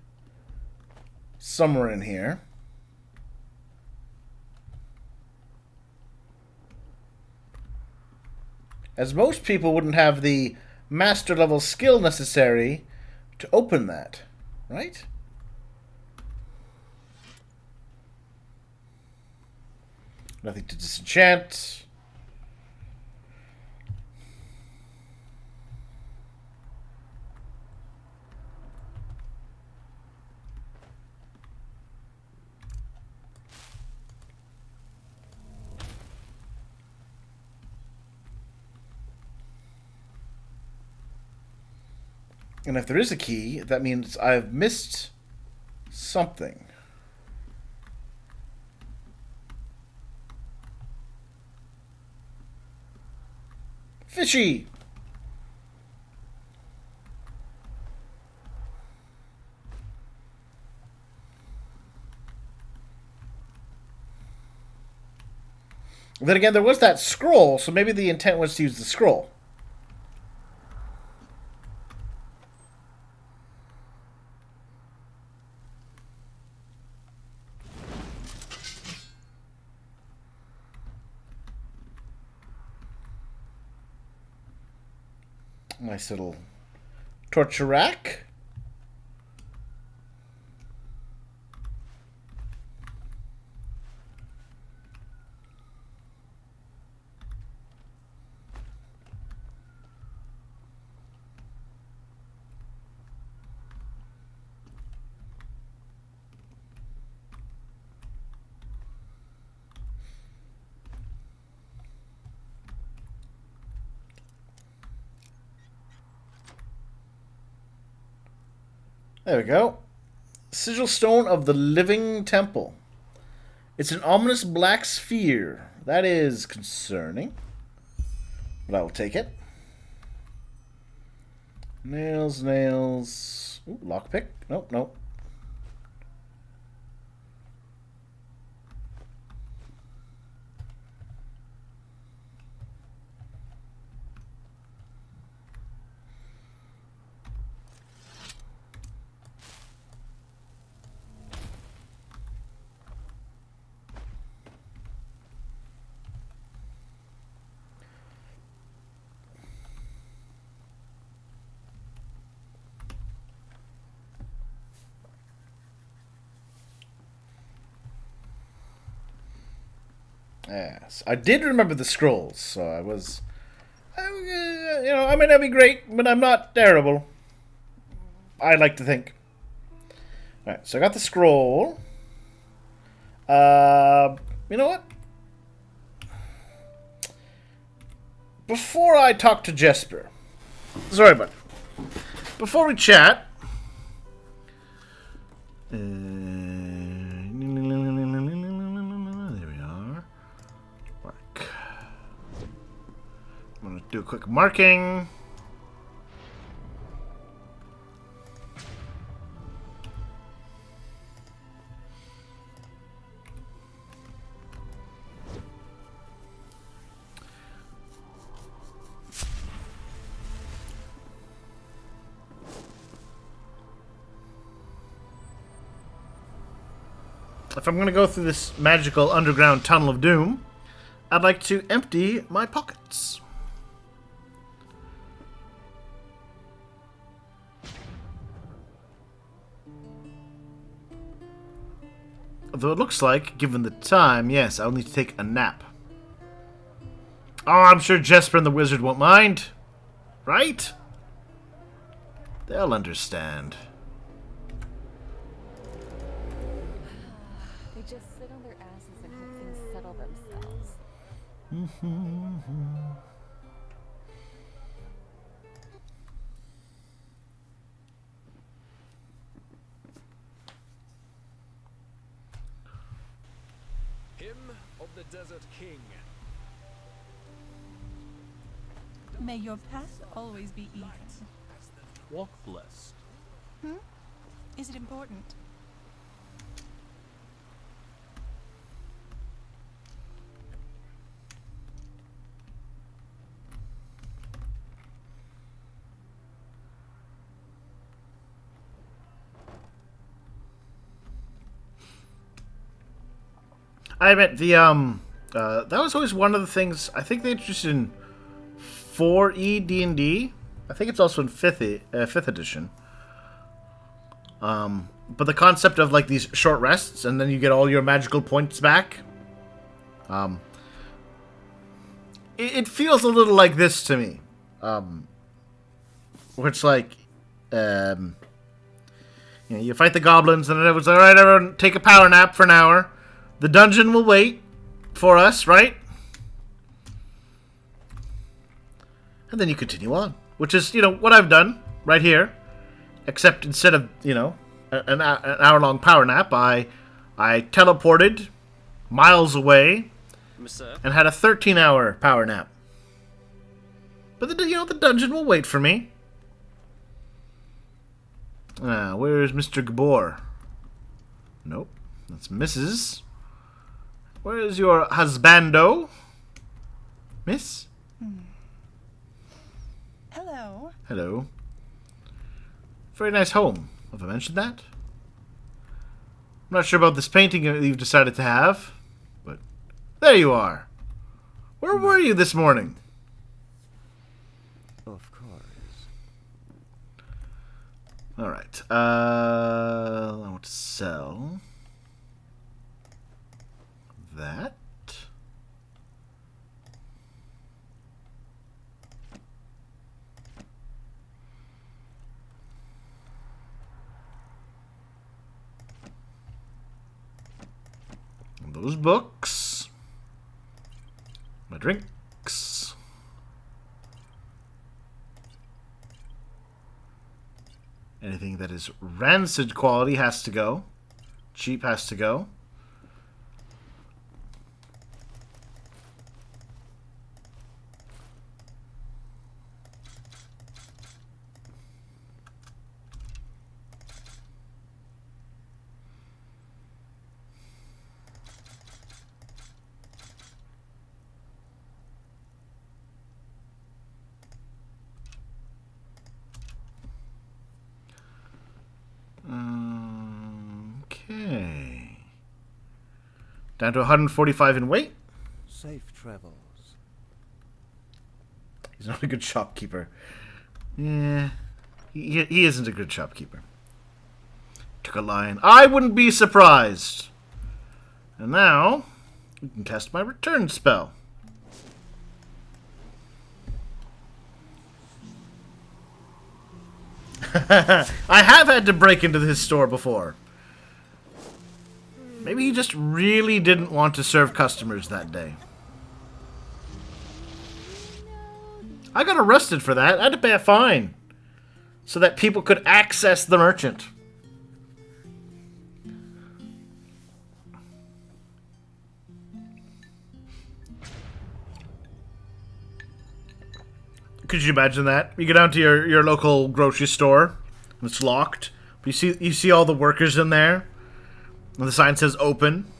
A: somewhere in here. As most people wouldn't have the master level skill necessary to open that, right? Nothing to disenchant. And if there is a key, that means I've missed something. Fishy! Then again, there was that scroll, so maybe the intent was to use the scroll. Nice little torture rack. There we go. Sigil Stone of the Living Temple. It's an ominous black sphere. That is concerning. But I will take it. Nails, nails. Ooh, lockpick. Nope, nope. Yes, I did remember the scrolls, so I was... I may not be great, but I'm not terrible. I like to think. Alright, so I got the scroll. You know what? Before I talk to Jesper... Sorry, bud. Before we chat... there we are. Mark. I'm going to do a quick marking. If I'm going to go through this magical underground tunnel of doom, I'd like to empty my pockets. Although it looks like, given the time, yes, I'll need to take a nap. Oh, I'm sure Jesper and the wizard won't mind. Right? They'll understand.
H: They just sit on their asses and hope things settle themselves.
J: Hymn of the Desert King.
K: May your path always be even.
I: Walk blessed.
K: Is it important?
A: I bet the that was always one of the things I think they introduced in 4E D&D. I think it's also in 5th edition. But the concept of like these short rests and then you get all your magical points back. It feels a little like this to me. Where it's like you fight the goblins and it was alright, everyone take a power nap for an hour. The dungeon will wait for us, right? And then you continue on. Which is, what I've done right here. Except instead of, an hour-long power nap, I teleported miles away and had a 13-hour power nap. But, the dungeon will wait for me. Where's Mr. Gabor? Nope, that's Mrs. Where's your husbando? Miss?
K: Hello.
A: Hello. Very nice home. Have I mentioned that? I'm not sure about this painting that you've decided to have, but there you are. Where were you this morning?
L: Of course.
A: Alright. I want to sell that. Those books. My drinks. Anything that is rancid quality has to go. Cheap has to go. Okay. Down to 145 in weight.
L: Safe travels.
A: He's not a good shopkeeper. Yeah. He isn't a good shopkeeper. Took a line. I wouldn't be surprised. And now, You can cast my return spell. I have had to break into his store before. Maybe he just really didn't want to serve customers that day. I got arrested for that. I had to pay a fine so that people could access the merchant. Could you imagine that? You go down to your local grocery store, and it's locked. But you see all the workers in there, and the sign says open.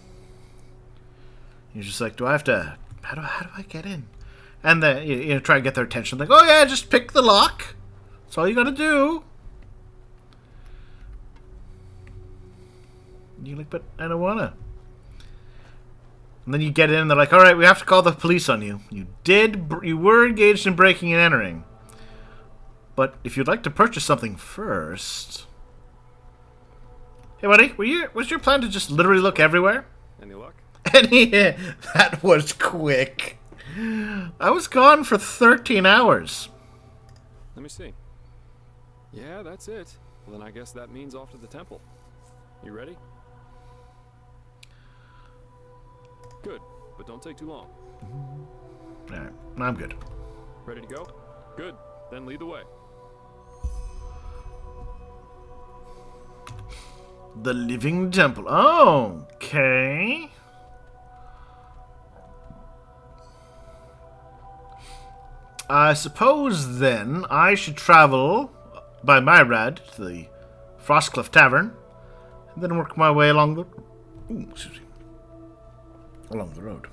A: You're just like, do I have to? How do I get in? And then you try and get their attention. Like, oh yeah, just pick the lock. That's all you gotta do. You're like, but I don't wanna. And then you get in, and they're like, all right, we have to call the police on you. You were engaged in breaking and entering. But if you'd like to purchase something first... Hey, buddy, was your plan to just literally look everywhere?
J: Any luck?
A: That was quick. I was gone for 13 hours.
J: Let me see. Yeah, that's it. Well, then I guess that means off to the temple. You ready? Good, but don't take too long.
A: Alright, I'm good.
J: Ready to go? Good, then lead the way.
A: The Living Temple. Oh, okay. I suppose then I should travel by my rad to the Frostcliff Tavern, and then work my way along the road.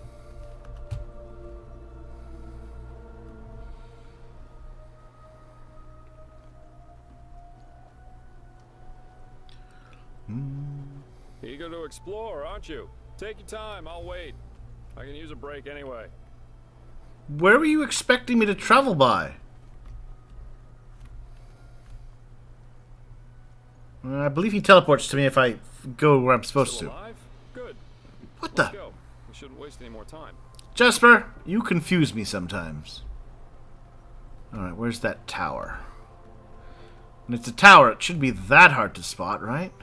J: Eager to explore, aren't you? Take your time, I'll wait. I can use a break anyway.
A: Where were you expecting me to travel by? I believe he teleports to me if I go where I'm supposed to.
J: Alive? Good.
A: What
J: Let's
A: the?
J: go. We shouldn't waste any more time.
A: Jasper, you confuse me sometimes. Alright, where's that tower? And it's a tower. It should be that hard to spot, right?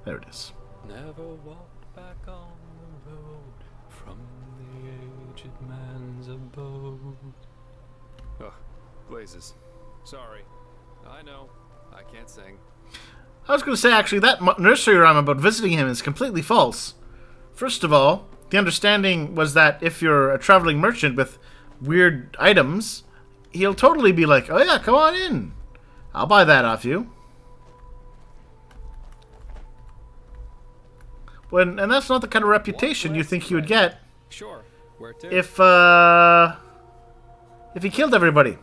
A: There it is.
J: Never walked back on the road from the aged man's abode. Ugh, blazes. Sorry. I know. I can't sing.
A: I was going to say, actually, that nursery rhyme about visiting him is completely false. First of all, the understanding was that if you're a traveling merchant with weird items, he'll totally be like, oh yeah, come on in. I'll buy that off you. And that's not the kind of reputation you think he would get.
J: Sure. Where to?
A: If he killed everybody.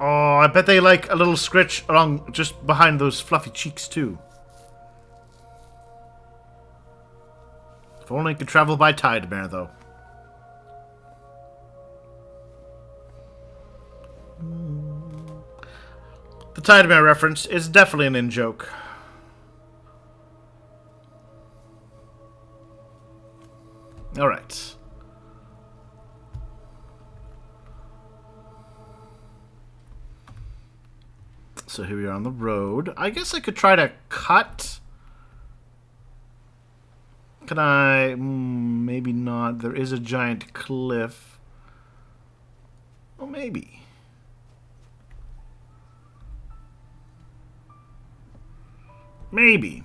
A: Oh, I bet they like a little scritch along just behind those fluffy cheeks too. If only I could travel by tide mare though. The tide mare reference is definitely an in-joke. Alright. So here we are on the road. I guess I could try to cut. Can I? Maybe not. There is a giant cliff. Oh, maybe. Maybe.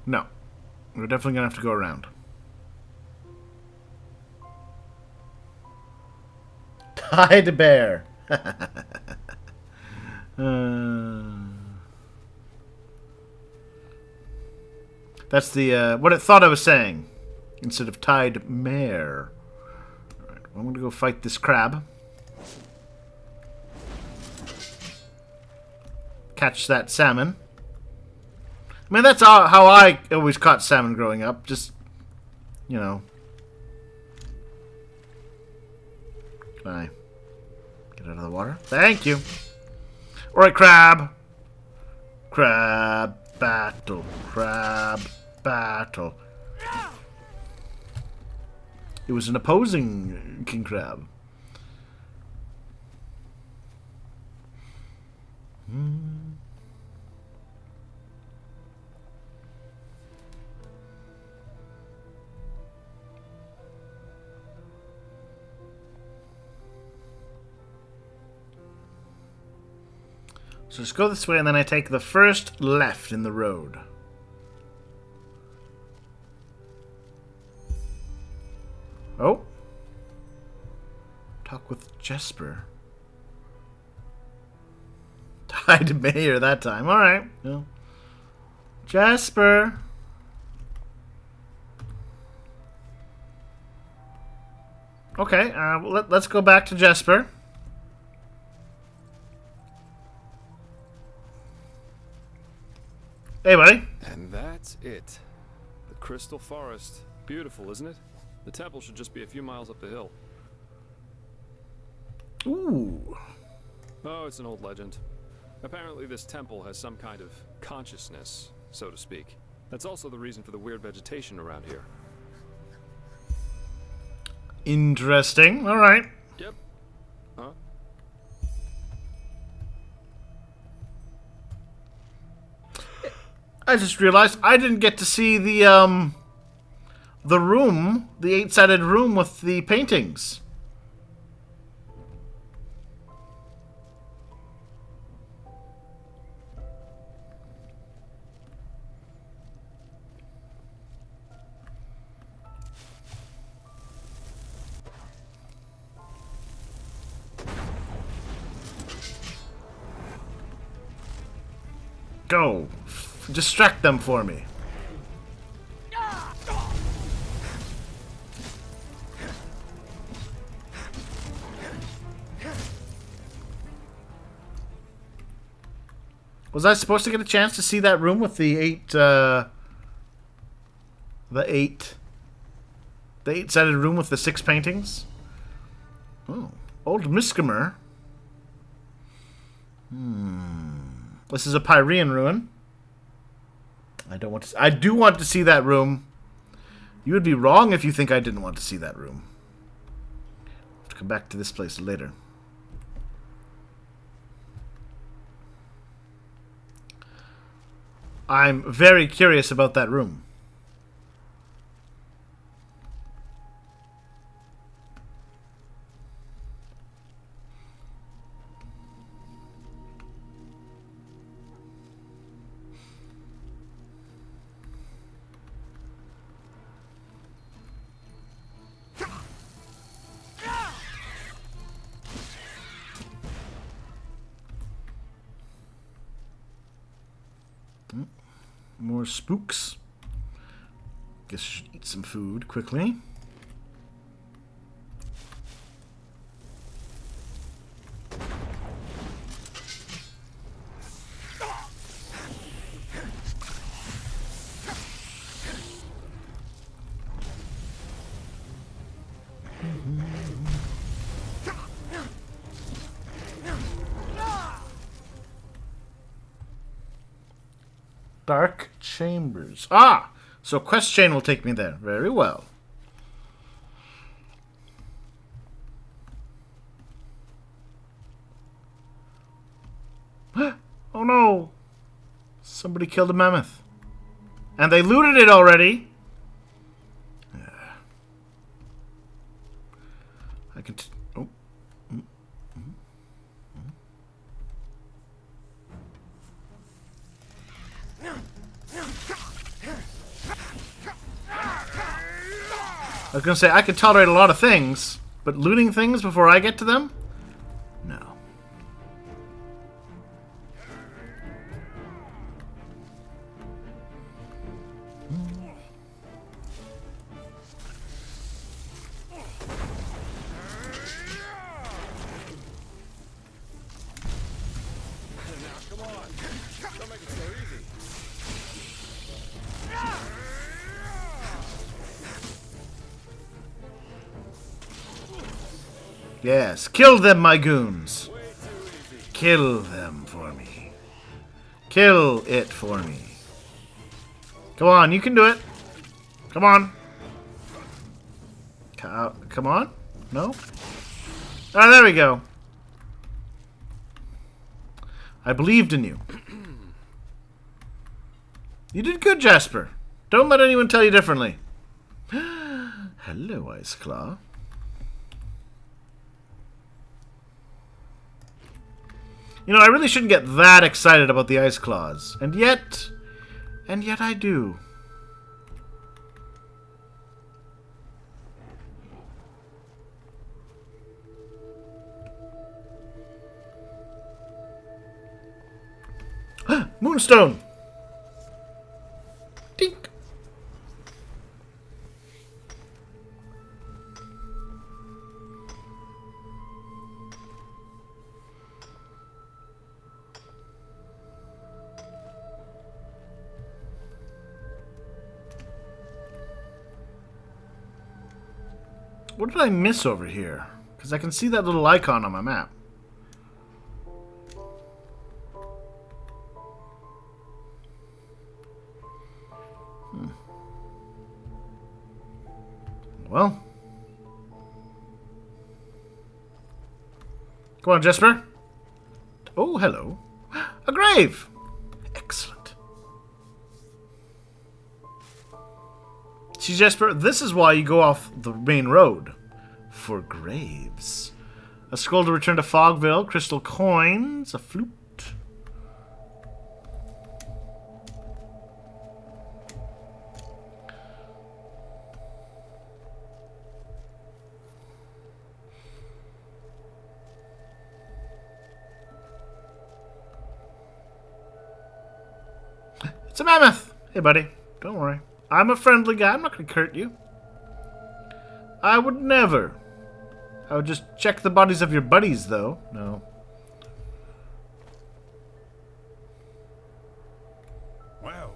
A: No. We're definitely going to have to go around. Tide bear. That's the what it thought I was saying instead of tide mare. All right, I'm going to go fight this crab. catch that salmon. I mean, that's how I always caught salmon growing up. Just, you know. Can I get out of the water? Thank you. Alright, crab. Crab battle. Crab battle. It was an opposing king crab. So just go this way, and then I take the first left in the road. Oh. Talk with Jesper. Died mayor that time. Alright. No. Jesper. Okay, let's go back to Jesper. Hey, buddy.
J: And that's it. The Crystal Forest. Beautiful, isn't it? The temple should just be a few miles up the hill.
A: Ooh.
J: Oh, it's an old legend. Apparently this temple has some kind of consciousness, so to speak. That's also the reason for the weird vegetation around here.
A: Interesting. All right.
J: Yep. Huh?
A: I just realized I didn't get to see the room, the 8-sided room with the paintings. Go. Distract them for me. Was I supposed to get a chance to see that room with the 8-sided room with the 6 paintings? Oh, old Miskimer. This is a Pyrean ruin. I do want to see that room. You would be wrong if you think I didn't want to see that room. I'll have to come back to this place later. I'm very curious about that room. More spooks. Guess I should eat some food quickly. Dark Chambers. Ah! So quest chain will take me there. Very well. Oh no! Somebody killed a mammoth. And they looted it already! I can... Oh. I was gonna say, I could tolerate a lot of things, but looting things before I get to them? No. Yes, kill them, my goons. Kill them for me. Kill it for me. Come on, you can do it. Come on. Come on? No? Ah, there we go. I believed in you. You did good, Jasper. Don't let anyone tell you differently. Hello, Ice Claw. You know, I really shouldn't get that excited about the Ice Claws. And yet I do. Moonstone! Dink! What did I miss over here? Because I can see that little icon on my map. Well. Come on, Jesper. Oh, hello. A grave! Excellent. See, Jesper, this is why you go off the main road. For graves. A scroll to return to Fogville, crystal coins, a flute. It's a mammoth! Hey, buddy. Don't worry. I'm a friendly guy. I'm not going to hurt you. I would never. I would just check the bodies of your buddies, though. No.
G: Well,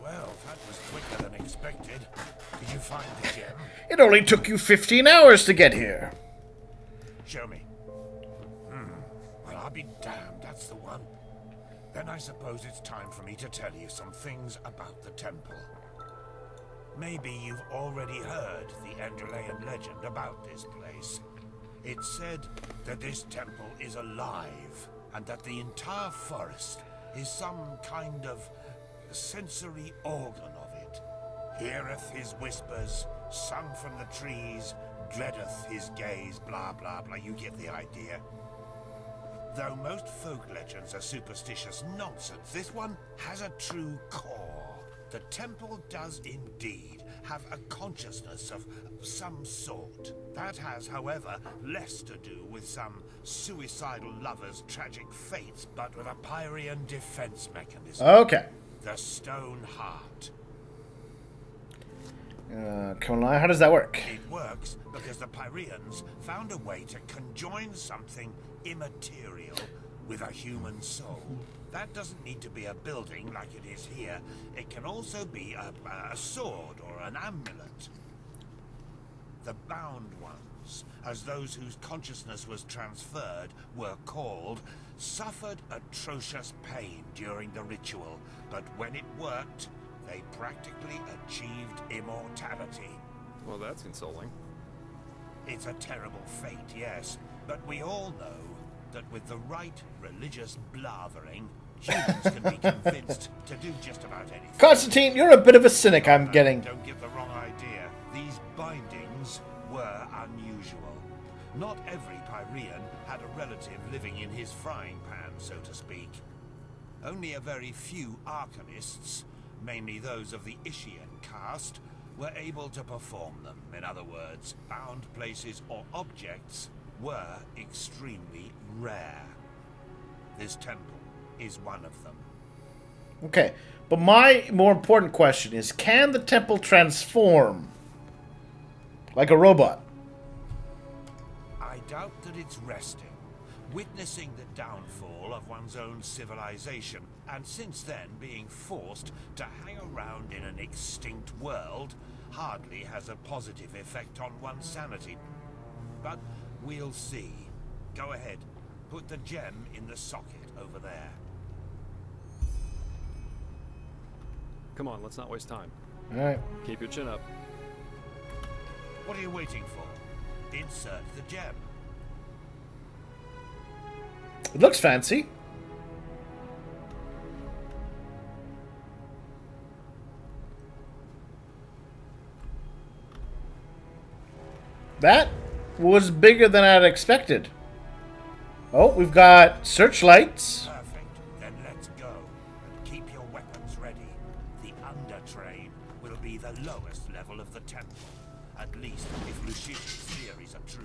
G: that was quicker than expected. Did you find the gem?
A: It only took you 15 hours to get here.
G: Show me. Well, I'll be damned, that's the one. Then I suppose it's time for me to tell you some things about the temple. Maybe you've already heard the Enderalian legend about this place. It's said that this temple is alive, and that the entire forest is some kind of sensory organ of it. Heareth his whispers, sung from the trees, dreadeth his gaze, blah blah blah, you get the idea. Though most folk legends are superstitious nonsense, this one has a true core. The temple does indeed have a consciousness of some sort. That has, however, less to do with some suicidal lover's tragic fates, but with a Pyrean defense mechanism.
A: Okay.
G: The Stone Heart.
A: Come on, how does that work?
G: It works because the Pyreans found a way to conjoin something immaterial with a human soul. That doesn't need to be a building like it is here. It can also be a sword or an amulet. The bound ones, as those whose consciousness was transferred were called, suffered atrocious pain during the ritual, but when it worked, they practically achieved immortality.
J: Well, that's insulting.
G: It's a terrible fate, yes, but we all know that with the right religious blathering, humans can be convinced to do just about anything.
A: Constantine, you're a bit of a cynic, I'm getting.
G: Don't give the wrong idea. These bindings were unusual. Not every Pyrean had a relative living in his frying pan, so to speak. Only a very few arcanists, mainly those of the Ishian caste, were able to perform them. In other words, bound places or objects were extremely rare. This temple is one of them.
A: Okay, but my more important question is, can the temple transform like a robot?
G: I doubt that it's resting, witnessing the downfall of one's own civilization, and since then being forced to hang around in an extinct world hardly has a positive effect on one's sanity. But we'll see. Go ahead. Put the gem in the socket over there.
J: Come on, let's not waste time.
A: Alright.
J: Keep your chin up.
G: What are you waiting for? Insert the gem.
A: It looks fancy. That was bigger than I'd expected. Oh, we've got searchlights.
G: Perfect. Then let's go. And keep your weapons ready. The undertrain will be the lowest level of the temple. At least if Lucius's theories are true.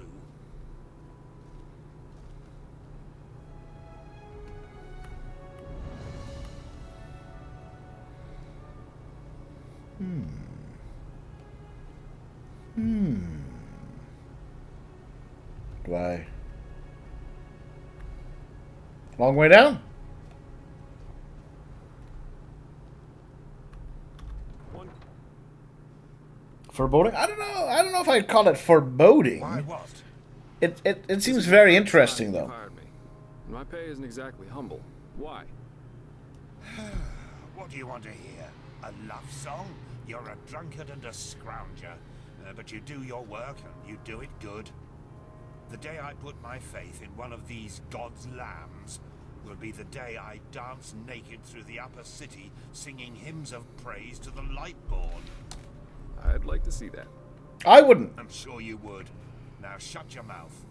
A: Do I? Long way down. Foreboding? I don't know. I don't know if I'd call it foreboding.
G: Why what?
A: It seems very interesting though.
J: Hired me. My pay isn't exactly humble. Why?
G: What do you want to hear? A love song? You're a drunkard and a scrounger. But you do your work and you do it good. The day I put my faith in one of these god's lambs will be the day I dance naked through the upper city singing hymns of praise to the Lightborn.
J: I'd like to see that.
A: I wouldn't.
G: I'm sure you would. Now shut your mouth.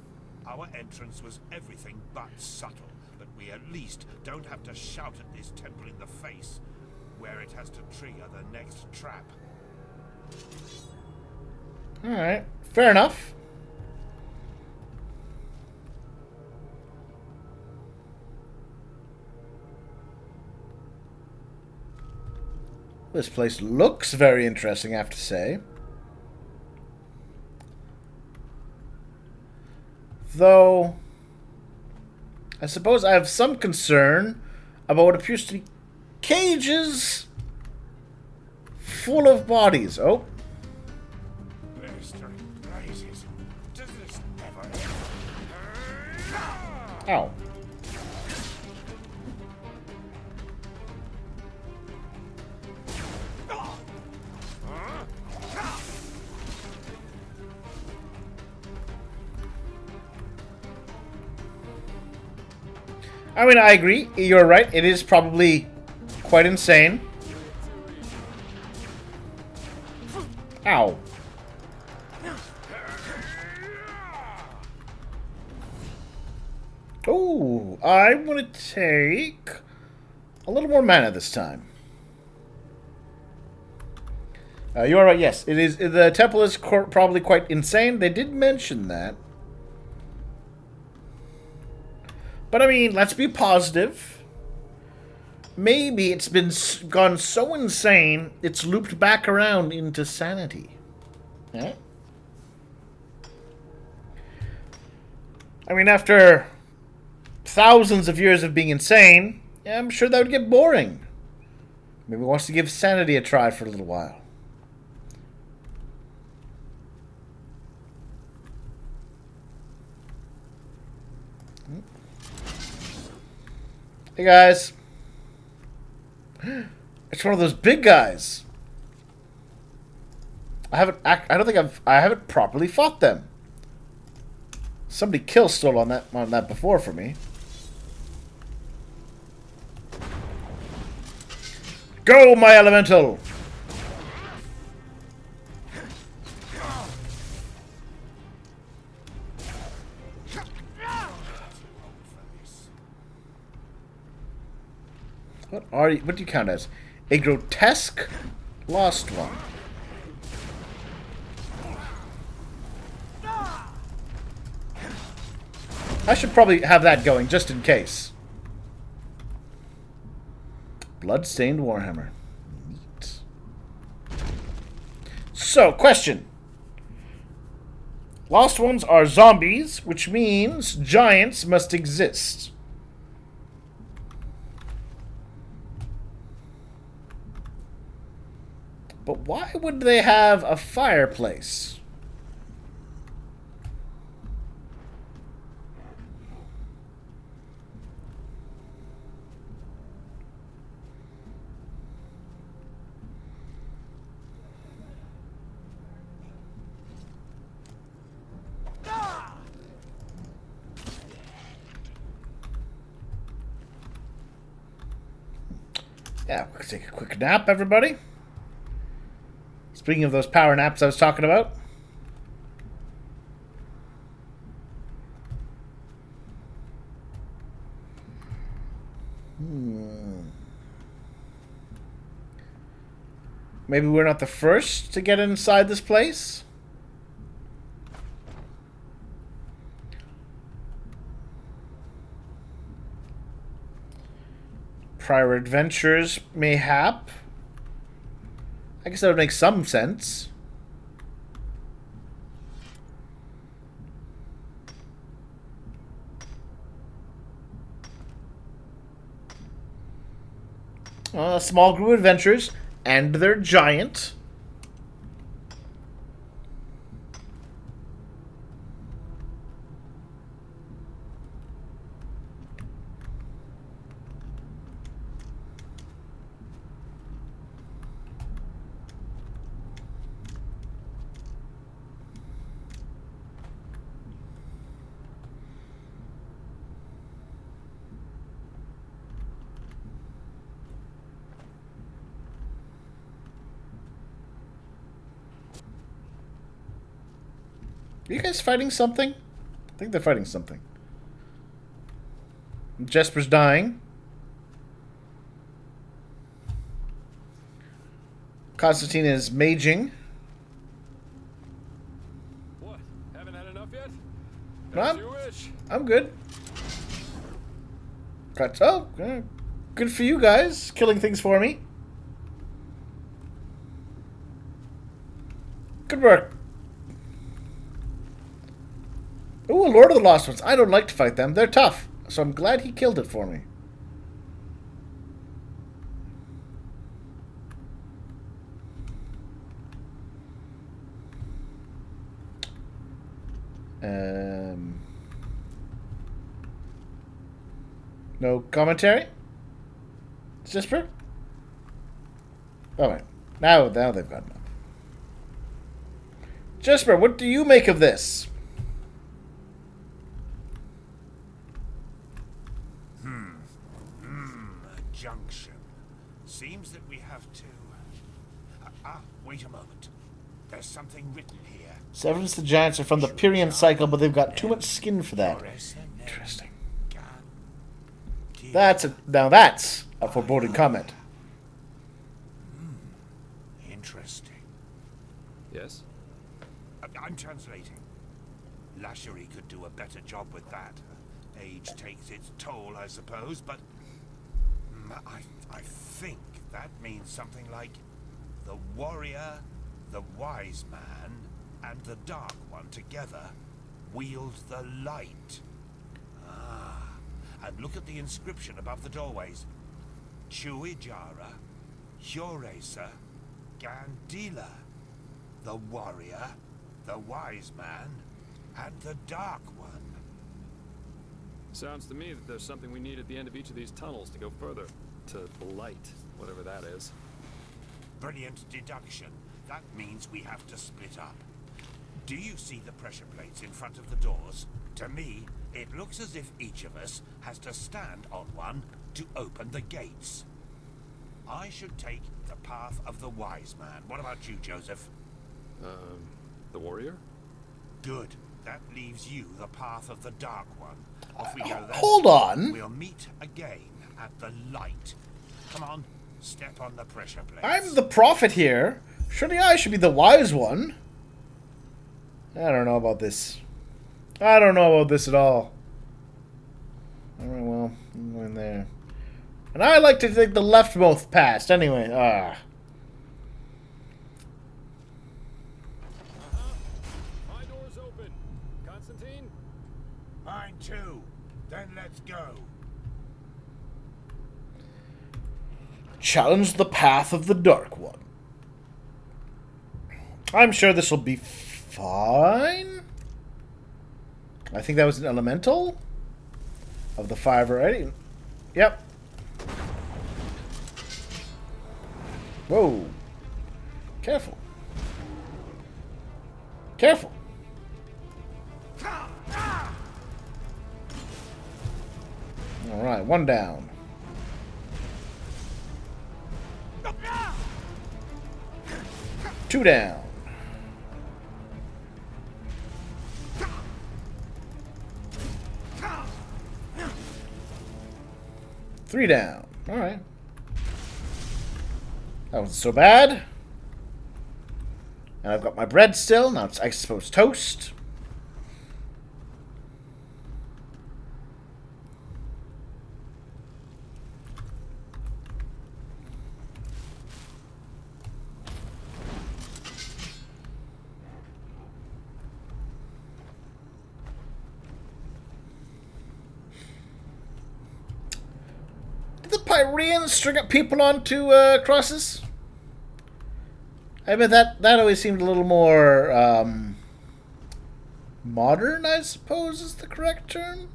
G: Our entrance was everything but subtle, but we at least don't have to shout at this temple in the face, where it has to trigger the next trap.
A: Alright. Fair enough. This place looks very interesting, I have to say. Though, I suppose I have some concern about what appears to be cages full of bodies. Oh.
G: Does this never end?
A: Ow. I mean, I agree. You're right. It is probably quite insane. Ow. Oh, I want to take a little more mana this time. You are right. Yes, it is. The temple is probably quite insane. They did mention that. But I mean, let's be positive. Maybe it's been gone so insane, it's looped back around into sanity. Yeah? I mean, after thousands of years of being insane, yeah, I'm sure that would get boring. Maybe it wants to give sanity a try for a little while. Hey guys. It's one of those big guys. I don't think I haven't properly fought them. Somebody stole on that before for me. Go, my elemental. What do you count as? A grotesque lost one. I should probably have that going just in case. Bloodstained Warhammer. Neat. So, question. Lost ones are zombies, which means giants must exist. But why would they have a fireplace? Yeah, we'll take a quick nap, everybody. Speaking of those power naps I was talking about. Maybe we're not the first to get inside this place? Prior adventures, mayhap. I guess that would make some sense. A small group of adventurers, and they're giant. Are you guys fighting something? I think they're fighting something. Jesper's dying. Constantine is maging.
J: What? Haven't had enough yet?
A: No,
J: As you wish.
A: I'm good. Oh, good for you guys, killing things for me. Good work. Ooh, Lord of the Lost Ones. I don't like to fight them. They're tough. So I'm glad he killed it for me. No commentary? Jesper? Oh, wait. Now they've got enough. Jesper, what do you make of this?
G: A junction. Seems that we have to... wait a moment. There's something written here.
A: Severance the Giants are from the Pyrian cycle, but they've got too much skin for that. Interesting. Now that's a foreboding comment.
G: Interesting.
J: Yes?
G: I'm translating. Lashery could do a better job with that. Age takes its toll, I suppose, but... I think that means something like... the warrior, the wise man, and the dark one together wield the light. And look at the inscription above the doorways. Chuijara, Hjoresa, Gandila. The warrior, the wise man, and the dark one.
J: Sounds to me that there's something we need at the end of each of these tunnels to go further. To the light, whatever that is.
G: Brilliant deduction. That means we have to split up. Do you see the pressure plates in front of the doors? To me, it looks as if each of us has to stand on one to open the gates. I should take the path of the wise man. What about you, Joseph?
J: The warrior?
G: Good. That leaves you the path of the dark one. Off we go then.
A: Hold on.
G: We'll meet again at the light. Come on, step on the pressure plates.
A: I'm the prophet here. Surely I should be the wise one. I don't know about this. I don't know about this at all. Alright, well, I'm going there. And I like to take the leftmost past, anyway.
J: My door's open. Constantine?
G: Mine too. Then let's go.
A: Challenge the path of the Dark One. I'm sure this will be fine. I think that was an elemental of the 5 already. Yep. Whoa. Careful. Careful. Alright, one down. 2 down. Three down. Alright. That wasn't so bad. And I've got my bread still. Now it's, I suppose, toast. Did the Pyreans string up people onto crosses? I mean, that always seemed a little more modern, I suppose, is the correct term.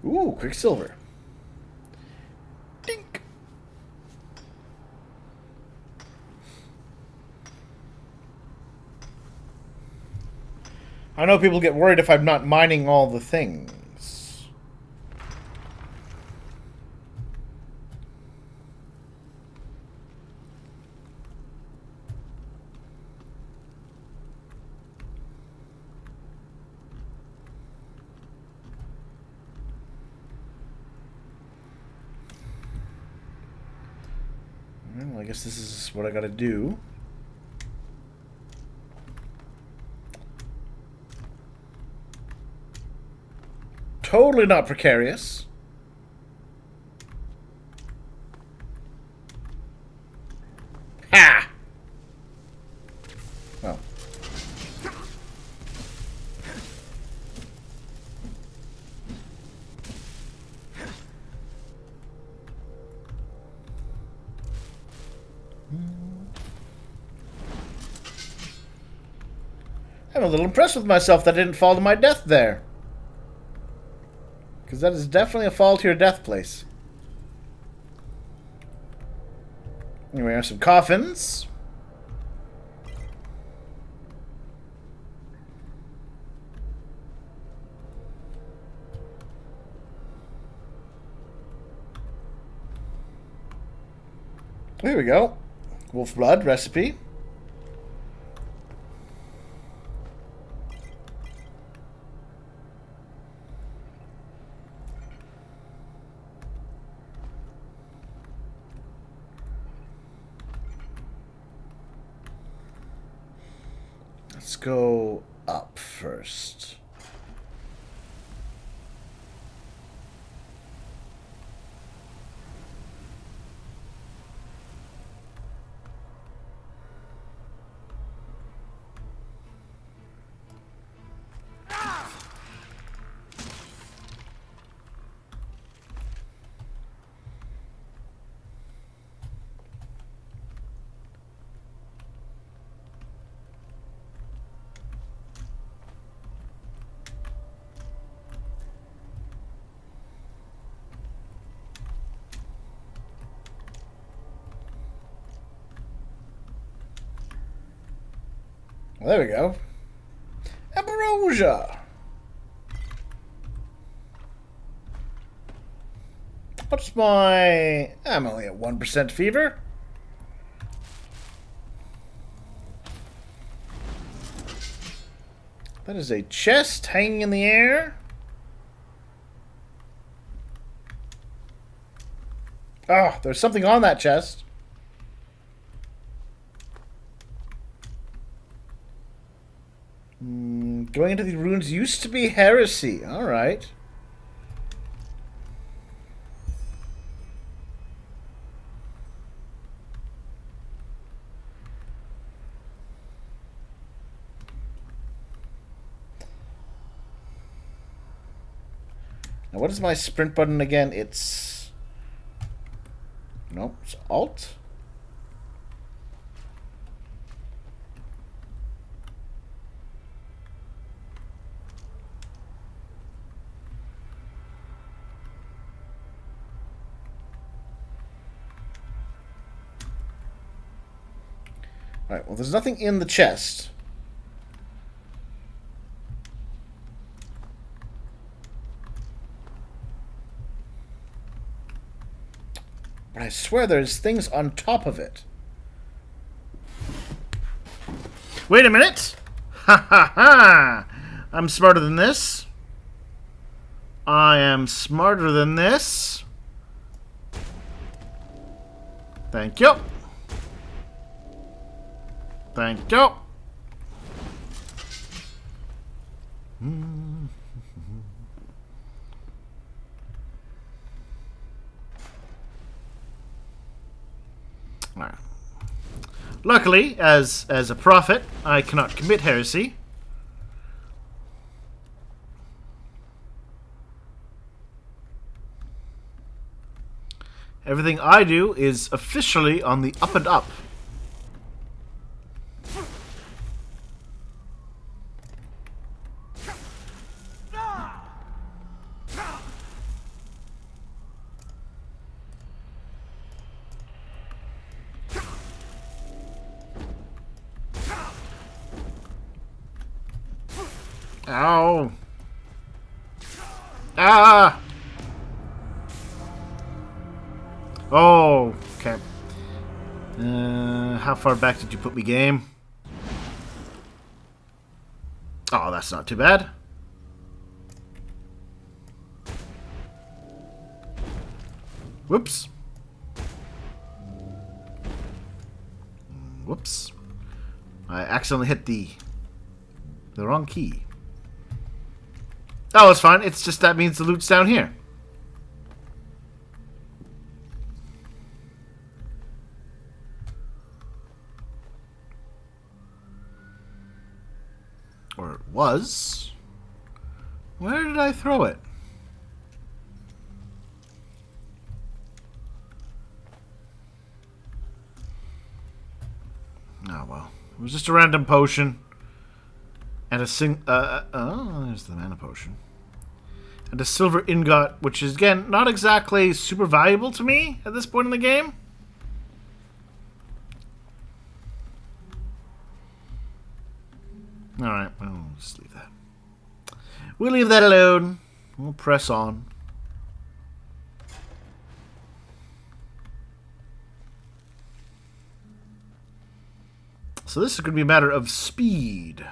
A: Ooh, Quicksilver. Dink. I know people get worried if I'm not mining all the things. Well, I guess this is what I gotta do. Totally not precarious. Ha! Well. I'm a little impressed with myself that I didn't fall to my death there. Because that is definitely a fall to your death place. Anyway, we have some coffins. Here we go. Wolf blood recipe. Let's go up first. Well, there we go. Ambrosia. What's my... I'm only at 1% fever. That is a chest hanging in the air. Oh, there's something on that chest. Going into the ruins used to be heresy. Alright. Now, what is my sprint button again? It's... Nope, it's Alt. Alright, well, there's nothing in the chest. I swear there's things on top of it. Wait a minute! Ha ha ha! I'm smarter than this. I am smarter than this. Thank you. Thank you. Alright. Luckily, as a prophet, I cannot commit heresy. Everything I do is officially on the up and up. Ow. Ah! Oh, okay. How far back did you put me, game? Oh, that's not too bad. Whoops. Whoops. I accidentally hit the wrong key. Oh, it's fine. It's just that means the loot's down here. Or it was. Where did I throw it? Oh, well. It was just a random potion. And a oh, there's the mana potion. And a silver ingot, which is, again, not exactly super valuable to me at this point in the game. Alright, well, we'll just leave that. We'll leave that alone. We'll press on. So this is going to be a matter of speed.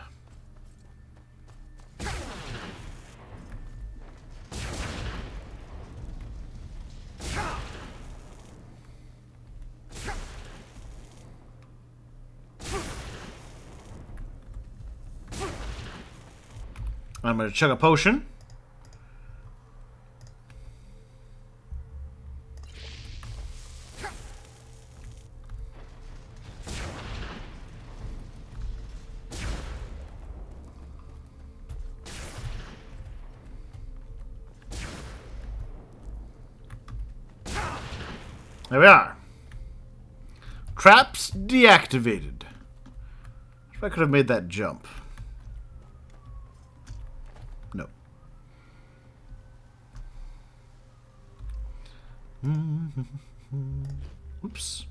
A: I'm going to chug a potion. There we are. Traps deactivated. If I could have made that jump. No. Oops.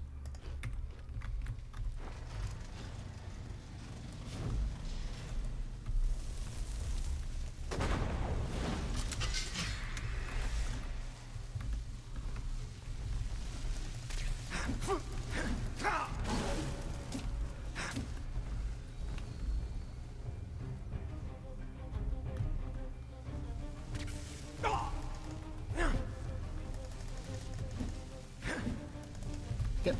A: Yep.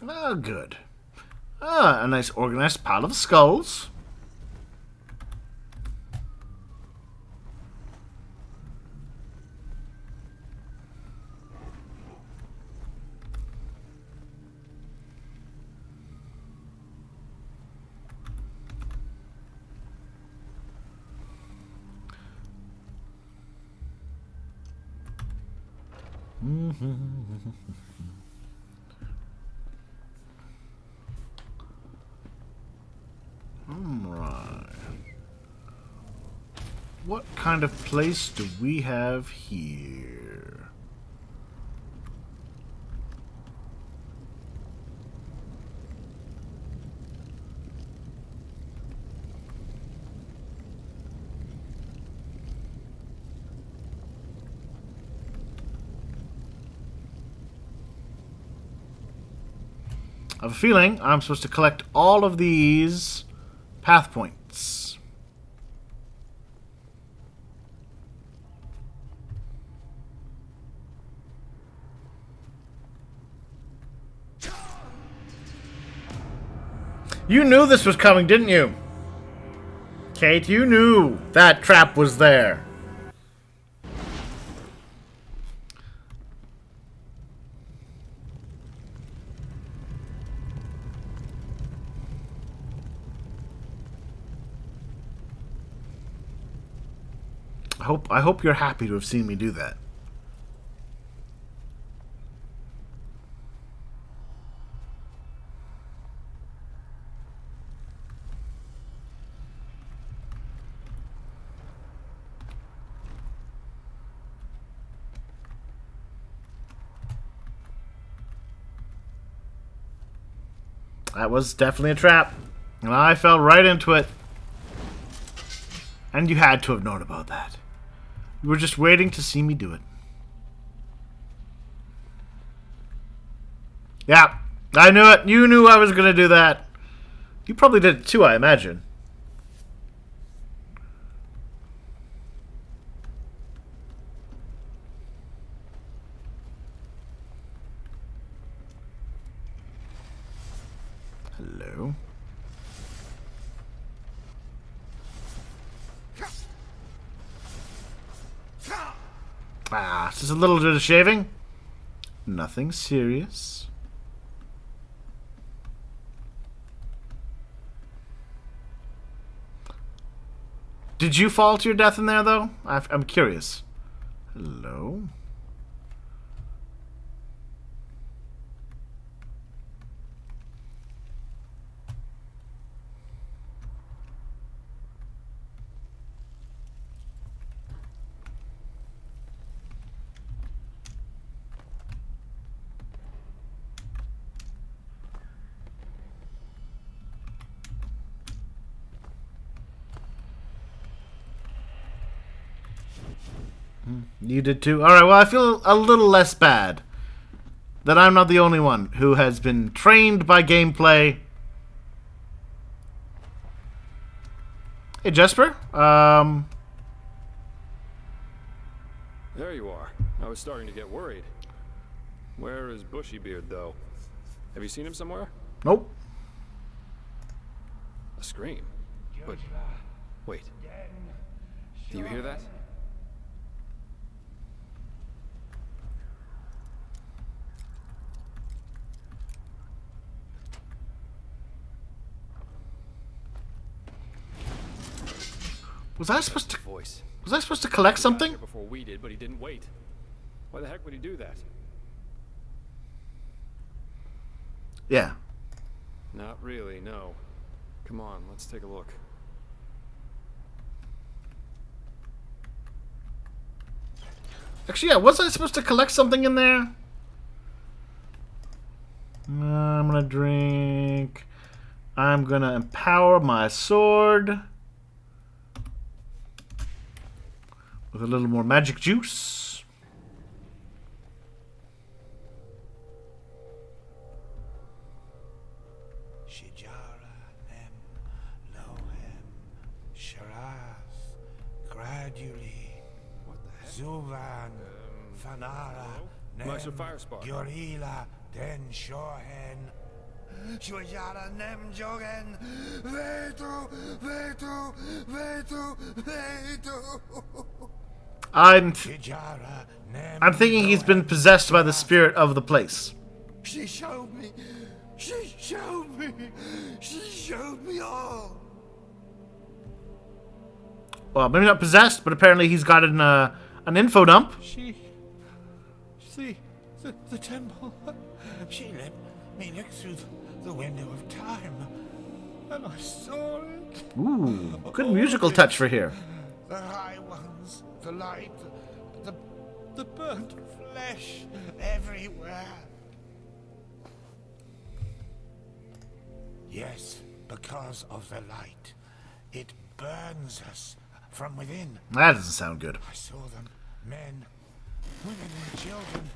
A: Oh, good. Ah, a nice organized pile of skulls. Alright. What kind of place do we have here? I have a feeling I'm supposed to collect all of these path points. You knew this was coming, didn't you? Kate, you knew that trap was there. I hope you're happy to have seen me do that. That was definitely a trap. And I fell right into it. And you had to have known about that. You were just waiting to see me do it. Yeah, I knew it. You knew I was going to do that. You probably did it too, I imagine. Hello. Ah, just a little bit of shaving. Nothing serious. Did you fall to your death in there, though? I'm curious. Hello? You did too? Alright, well, I feel a little less bad that I'm not the only one who has been trained by gameplay. Hey, Jesper.
J: There you are. I was starting to get worried. Where is Bushybeard, though? Have you seen him somewhere?
A: Nope.
J: A scream. But wait. Do you hear that?
A: Was I supposed to collect something?
J: Before we did, but he didn't wait. Why the heck would he do that?
A: Yeah.
J: Not really, no. Come on, let's take a look.
A: Actually, yeah, was I supposed to collect something in there? I'm gonna drink. I'm gonna empower my sword with a little more magic juice.
G: Shijara nem lohem Sharaz gradually Zuvan Fanara nem
J: Master Firespark.
G: Yorila den Shohen Shujara nem Jogen Vetu Vetu Vetu Vetu.
A: I'm thinking he's been possessed by the spirit of the place.
G: She showed me. She showed me. She showed me all.
A: Well, maybe not possessed, but apparently he's got an info dump.
G: She, the temple. She let me look through the window of time, and I saw it.
A: Ooh, good musical touch for here.
G: The high ones, the light, the burnt flesh everywhere. Yes, because of the light. It burns us from within.
A: That doesn't sound good.
G: I saw them, men, women and children.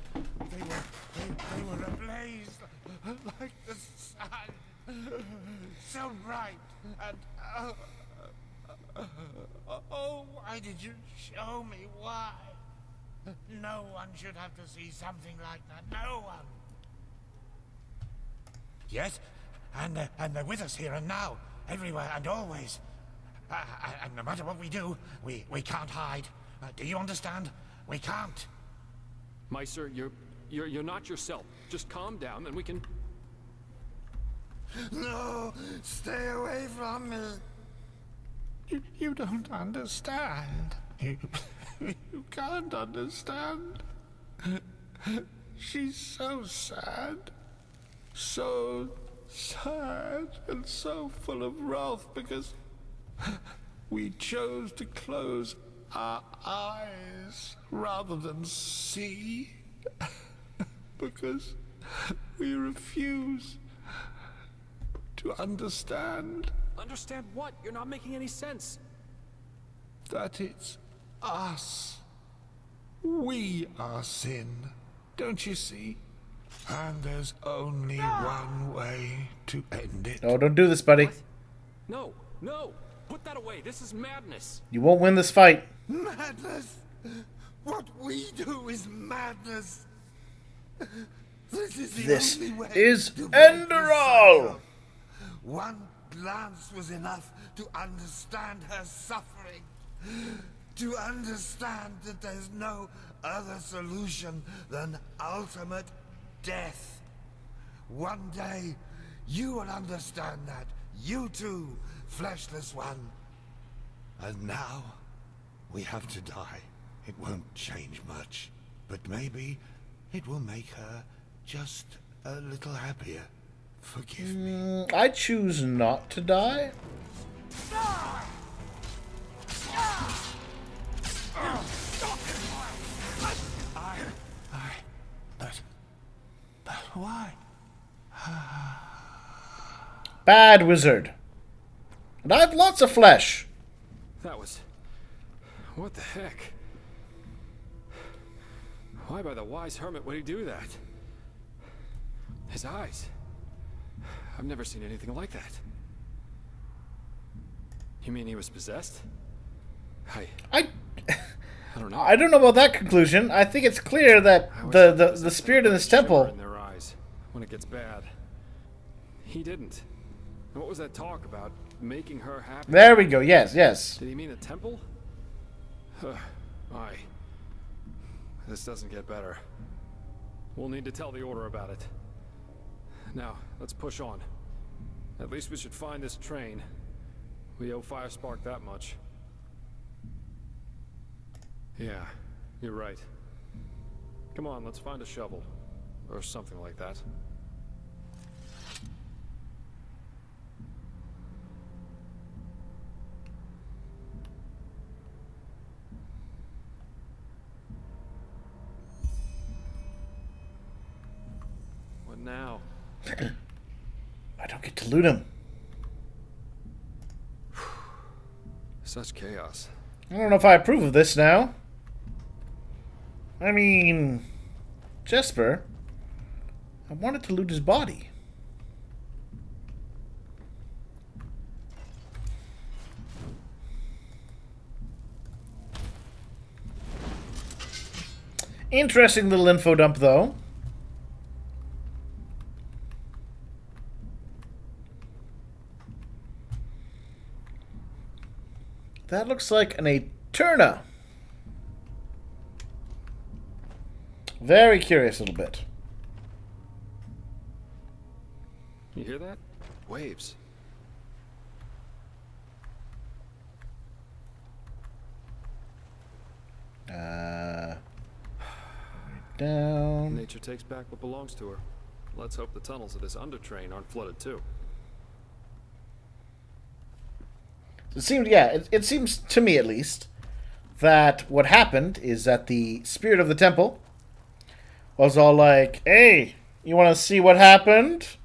G: They were ablaze like the sun, so bright and oh, why did you show me? Why? No one should have to see something like that. No one. Yes, and they're with us here and now, everywhere and always. And no matter what we do, we can't hide. Do you understand? We can't.
J: Meister, you're not yourself. Just calm down and we can...
G: No, stay away from me. You don't understand. You can't understand. She's so sad. So sad and so full of wrath because we chose to close our eyes rather than see. Because we refuse to understand.
J: Understand what? You're not making any sense.
G: That it's us. We are sin. Don't you see? And there's only one way to end it.
A: Oh, don't do this, buddy.
J: What? No, no! Put that away. This is madness.
A: You won't win this fight.
G: Madness? What we do is madness. This is the only way
A: is
G: to break this
A: Enderal.
G: cycle. One glance was enough to understand her suffering. To understand that there's no other solution than ultimate death. One day, you will understand that. You too, fleshless one. And now, we have to die. It won't change much. But maybe it will make her just a little happier. Forgive me.
A: I choose not to die.
G: But why?
A: Bad wizard. And I have lots of flesh.
J: That was... What the heck? Why by the wise hermit would he do that? His eyes. I've never seen anything like that. You mean he was possessed?
A: I
J: don't know.
A: I don't know about that conclusion. I think it's clear that the spirit in this temple...
J: In their eyes when it gets bad. He didn't. And what was that talk about making her happy?
A: There we go. Yes, yes.
J: Did he mean the temple? Aye. This doesn't get better. We'll need to tell the Order about it. Now, let's push on. At least we should find this train. We owe Firespark that much. Yeah, you're right. Come on, let's find a shovel. Or something like that. What now?
A: I don't get to loot him.
J: Such chaos.
A: I don't know if I approve of this now. I mean, Jesper, I wanted to loot his body. Interesting little info dump, though. That looks like an Eterna. Very curious little bit.
J: You hear that? Waves.
A: Down.
J: Nature takes back what belongs to her. Let's hope the tunnels of this undertrain aren't flooded too.
A: It seems, yeah, it seems to me at least that what happened is that the spirit of the temple was all like, hey, you want to see what happened?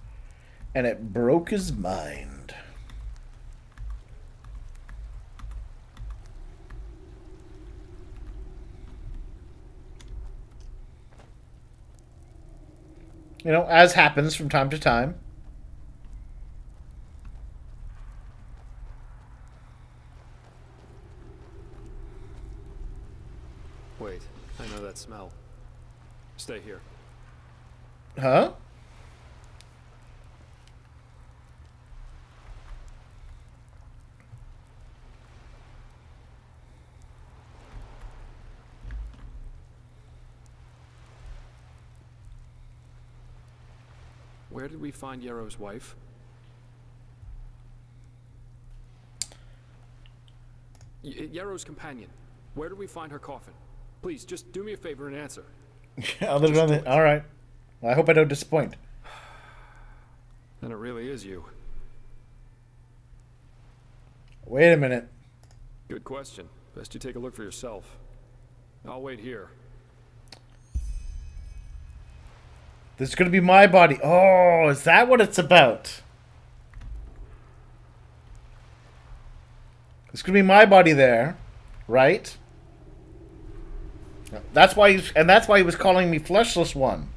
A: And it broke his mind. You know, as happens from time to time.
J: Wait, I know that smell. Stay here.
A: Huh?
J: Where did we find Yarrow's wife? Yarrow's companion. Where did we find her coffin? Please, just do me a favor and answer.
A: Other than it. All right. Well, I hope I don't disappoint.
J: Then it really is you.
A: Wait a minute.
J: Good question. Best you take a look for yourself. I'll wait here.
A: This is going to be my body. Oh, is that what it's about? It's going to be my body there, right? That's why he was calling me Fleshless One.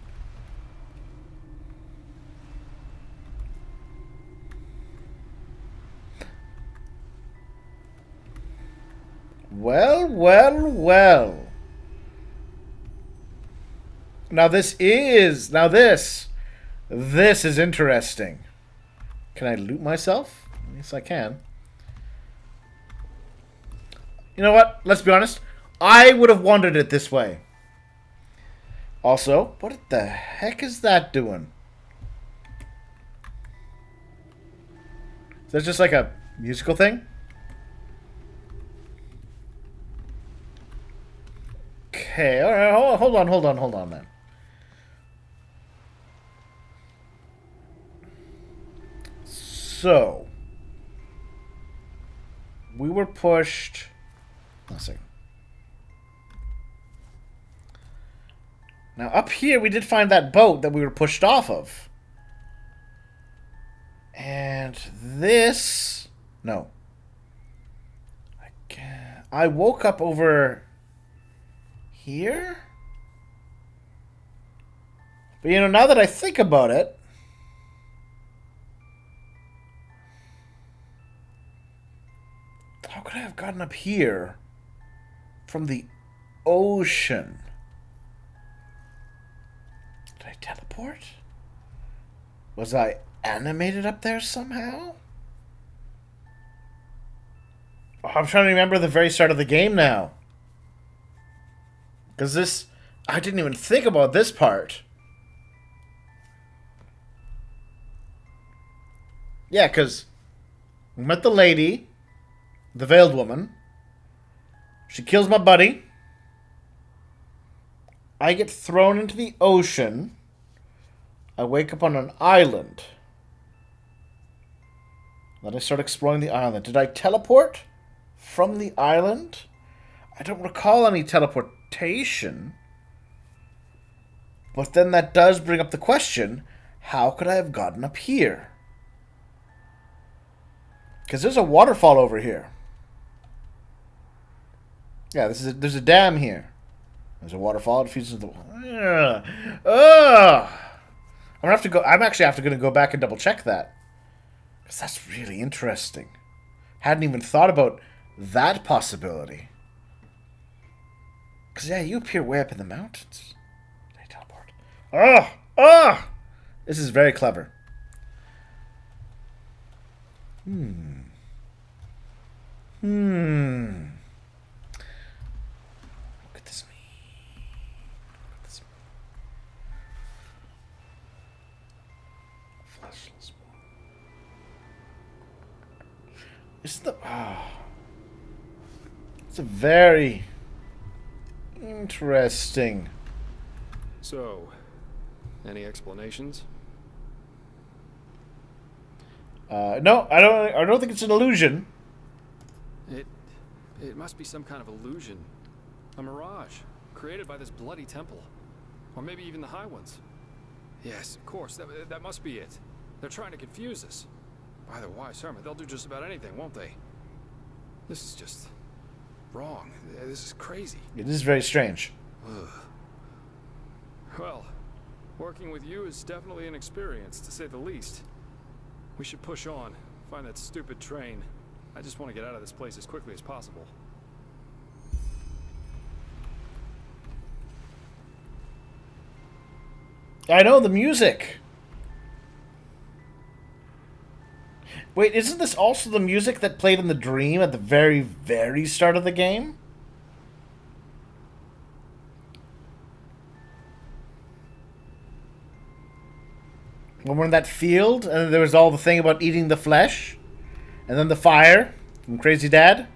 A: Well, well, well. Now this is interesting. Can I loot myself? Yes, I can. You know what? Let's be honest. I would have wanted it this way. Also, what the heck is that doing? Is that just like a musical thing? Okay, alright, hold on, man. So, we were pushed. Let's see. Now, up here, we did find that boat that we were pushed off of. And this... No. I woke up over here? But, you know, now that I think about it... How could I have gotten up here from the ocean? Did I teleport? Was I animated up there somehow? Oh, I'm trying to remember the very start of the game now. Because this... I didn't even think about this part. Yeah, because we met the lady, the veiled woman. She kills my buddy. I get thrown into the ocean. I wake up on an island. Then I start exploring the island. Did I teleport from the island? I don't recall any teleportation. But then that does bring up the question, how could I have gotten up here? Because there's a waterfall over here. Yeah, there's a dam here. There's a waterfall. It feeds into the... I'm actually going to go back and double check that. Because that's really interesting. Hadn't even thought about that possibility. Because, yeah, you appear way up in the mountains. They teleport. This is very clever. Look at this me. Fleshless one. Isn't the... It's a very interesting.
J: So, any explanations?
A: No, I don't think it's an illusion.
J: It must be some kind of illusion. A mirage, created by this bloody temple. Or maybe even the High Ones. Yes, of course, that must be it. They're trying to confuse us. By their wise hermit, they'll do just about anything, won't they? This is just... wrong. This is crazy.
A: It is very strange.
J: Well, Working with you is definitely an experience, to say the least. We should push on, find that stupid train. I just want to get out of this place as quickly as possible.
A: I know the music. Wait, isn't this also the music that played in the dream at the very, very start of the game? When we're in that field, and there was all the thing about eating the flesh, and then the fire from Crazy Dad.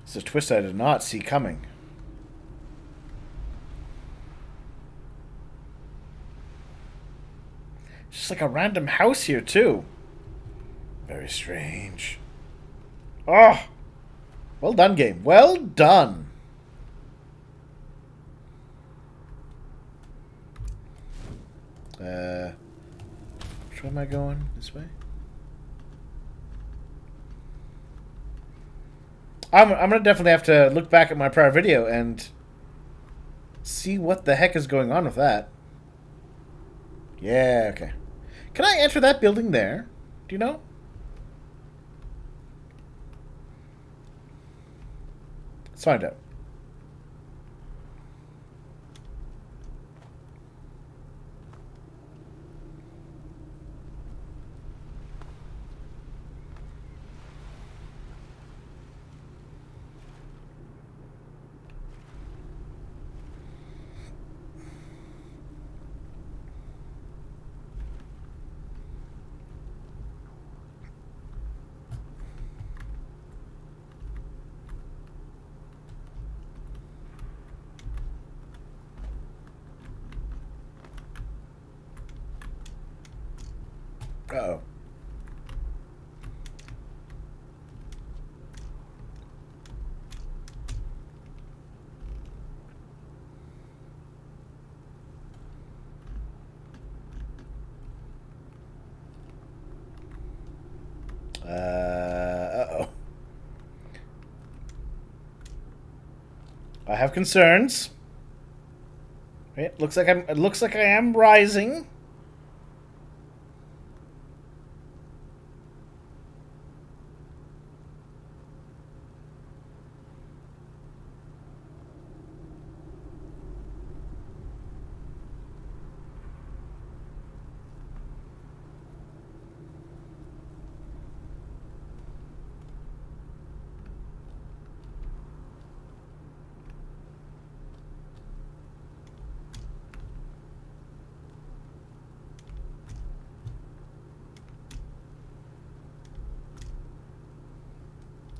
A: It's a twist I did not see coming. It's just like a random house here, too. Very strange. Oh! Well done, game. Well done. Which way am I going? This way? I'm gonna definitely have to look back at my prior video and see what the heck is going on with that. Yeah, okay. Can I enter that building there? Do you know? Let's find out. Uh-oh. Uh-oh. I have concerns. It looks like I am rising.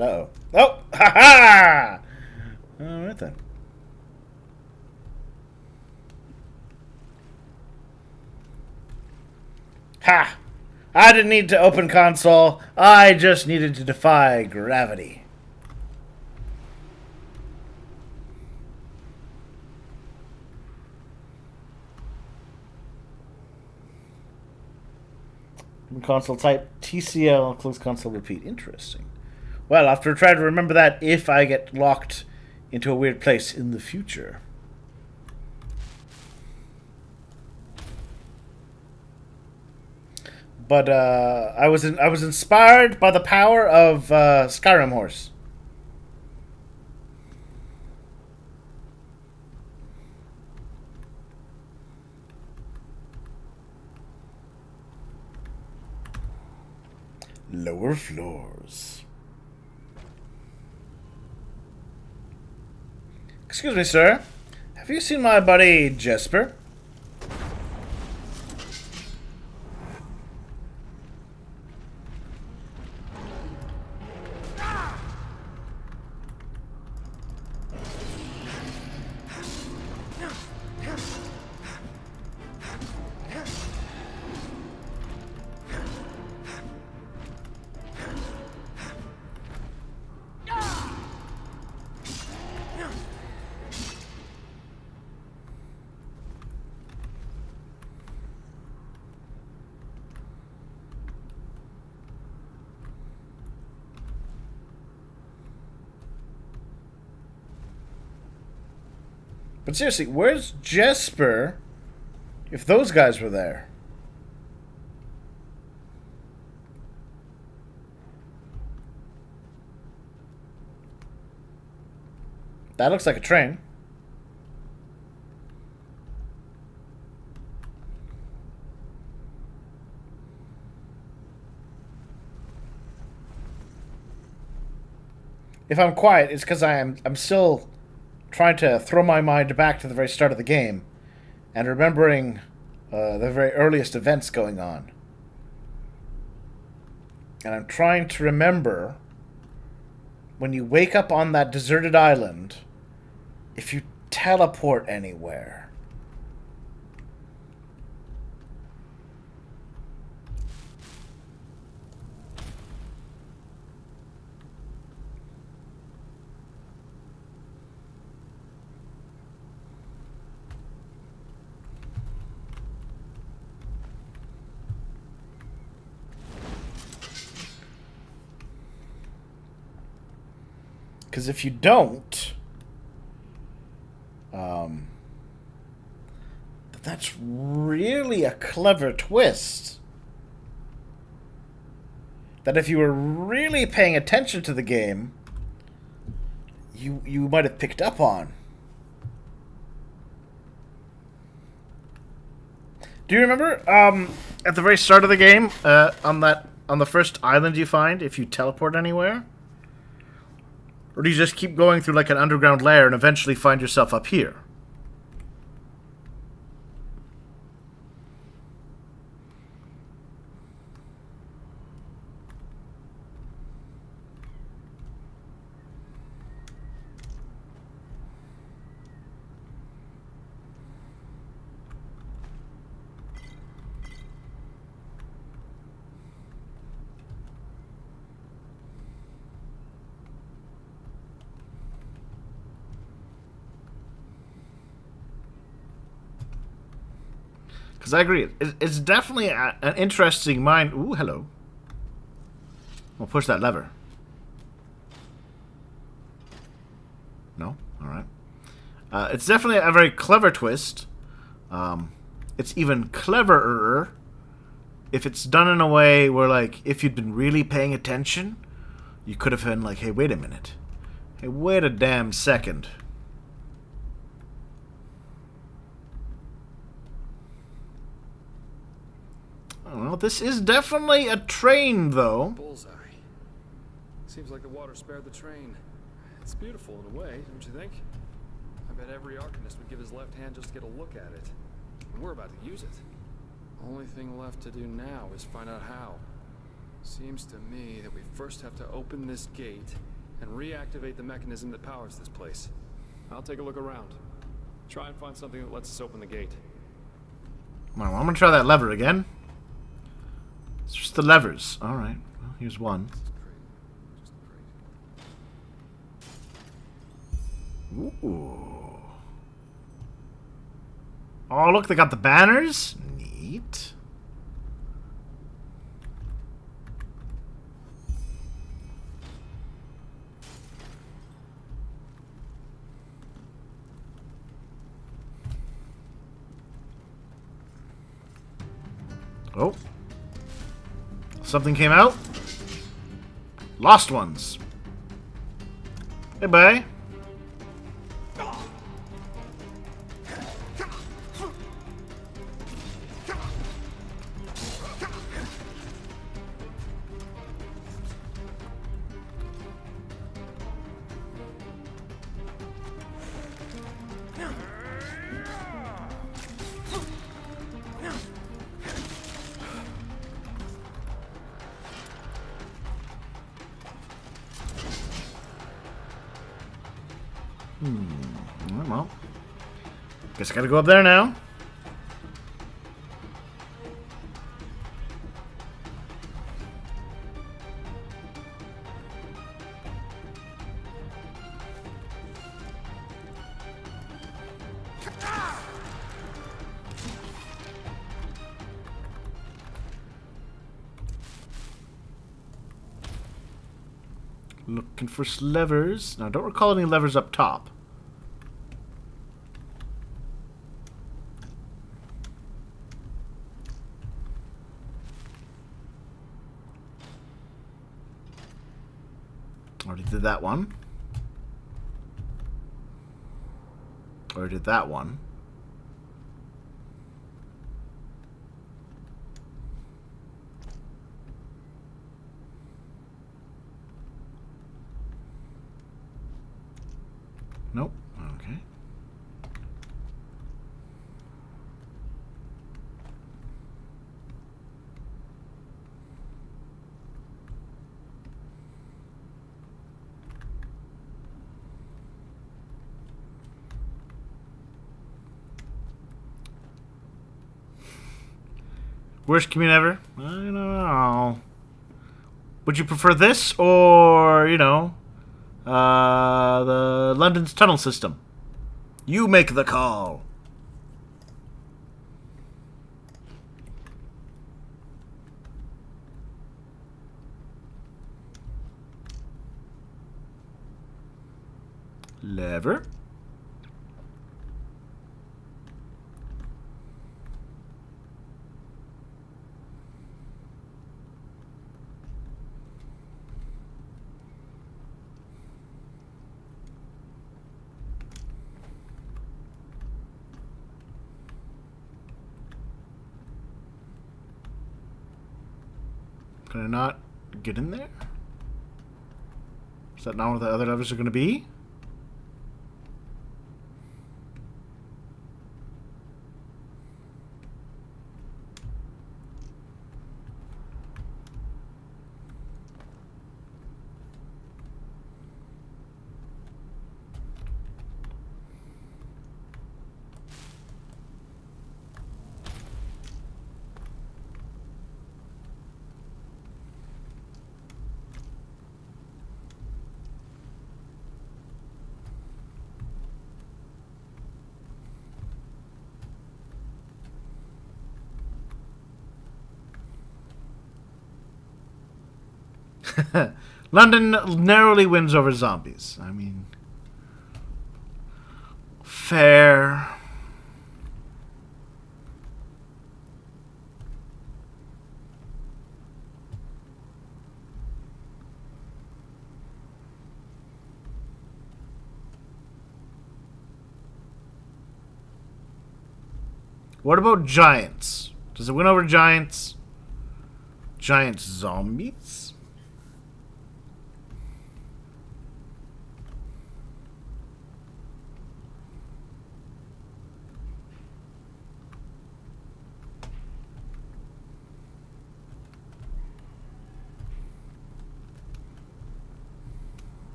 A: Uh-oh. Oh! Ha-ha! Alright then. Ha! I didn't need to open console. I just needed to defy gravity. Console type TCL close console repeat. Interesting. Well, I'll have to try to remember that if I get locked into a weird place in the future. But I was inspired by the power of Skyrim Horse. Lower floors. Excuse me, sir. Have you seen my buddy Jesper? But seriously, where's Jesper if those guys were there? That looks like a train. If I'm quiet, it's because I'm still trying to throw my mind back to the very start of the game and remembering the very earliest events going on. And I'm trying to remember when you wake up on that deserted island, if you teleport anywhere. Because if you don't, that's really a clever twist. That if you were really paying attention to the game, you might have picked up on. Do you remember at the very start of the game, on the first island you find, if you teleport anywhere? Or do you just keep going through like an underground lair and eventually find yourself up here? Because I agree, it's definitely an interesting mind. Ooh, hello. We'll push that lever. No? Alright. It's definitely a very clever twist. It's even cleverer if it's done in a way where, like, if you'd been really paying attention, you could have been like, hey, wait a minute. Hey, wait a damn second. Well, this is definitely a train, though.
J: Bullseye. Seems like the water spared the train. It's beautiful in a way, don't you think? I bet every Arcanist would give his left hand just to get a look at it. And we're about to use it. Only thing left to do now is find out how. Seems to me that we first have to open this gate and reactivate the mechanism that powers this place. I'll take a look around. Try and find something that lets us open the gate.
A: Well, I'm gonna try that lever again. It's just the levers. Alright. Well, here's one. Ooh. Oh, look, they got the banners. Neat. Oh. Something came out. Lost ones. Hey, bye. Well, guess I gotta go up there now. Looking for levers. Now, I don't recall any levers up top. Already did that one. Already did that one. Nope. Okay. Worst commute ever? I don't know. Would you prefer this or, you know, the London's tunnel system? You make the call. Lever. Can I not get in there? Is that not what the other levers are going to be? London narrowly wins over zombies. I mean, fair. What about giants? Does it win over giants? Giant zombies?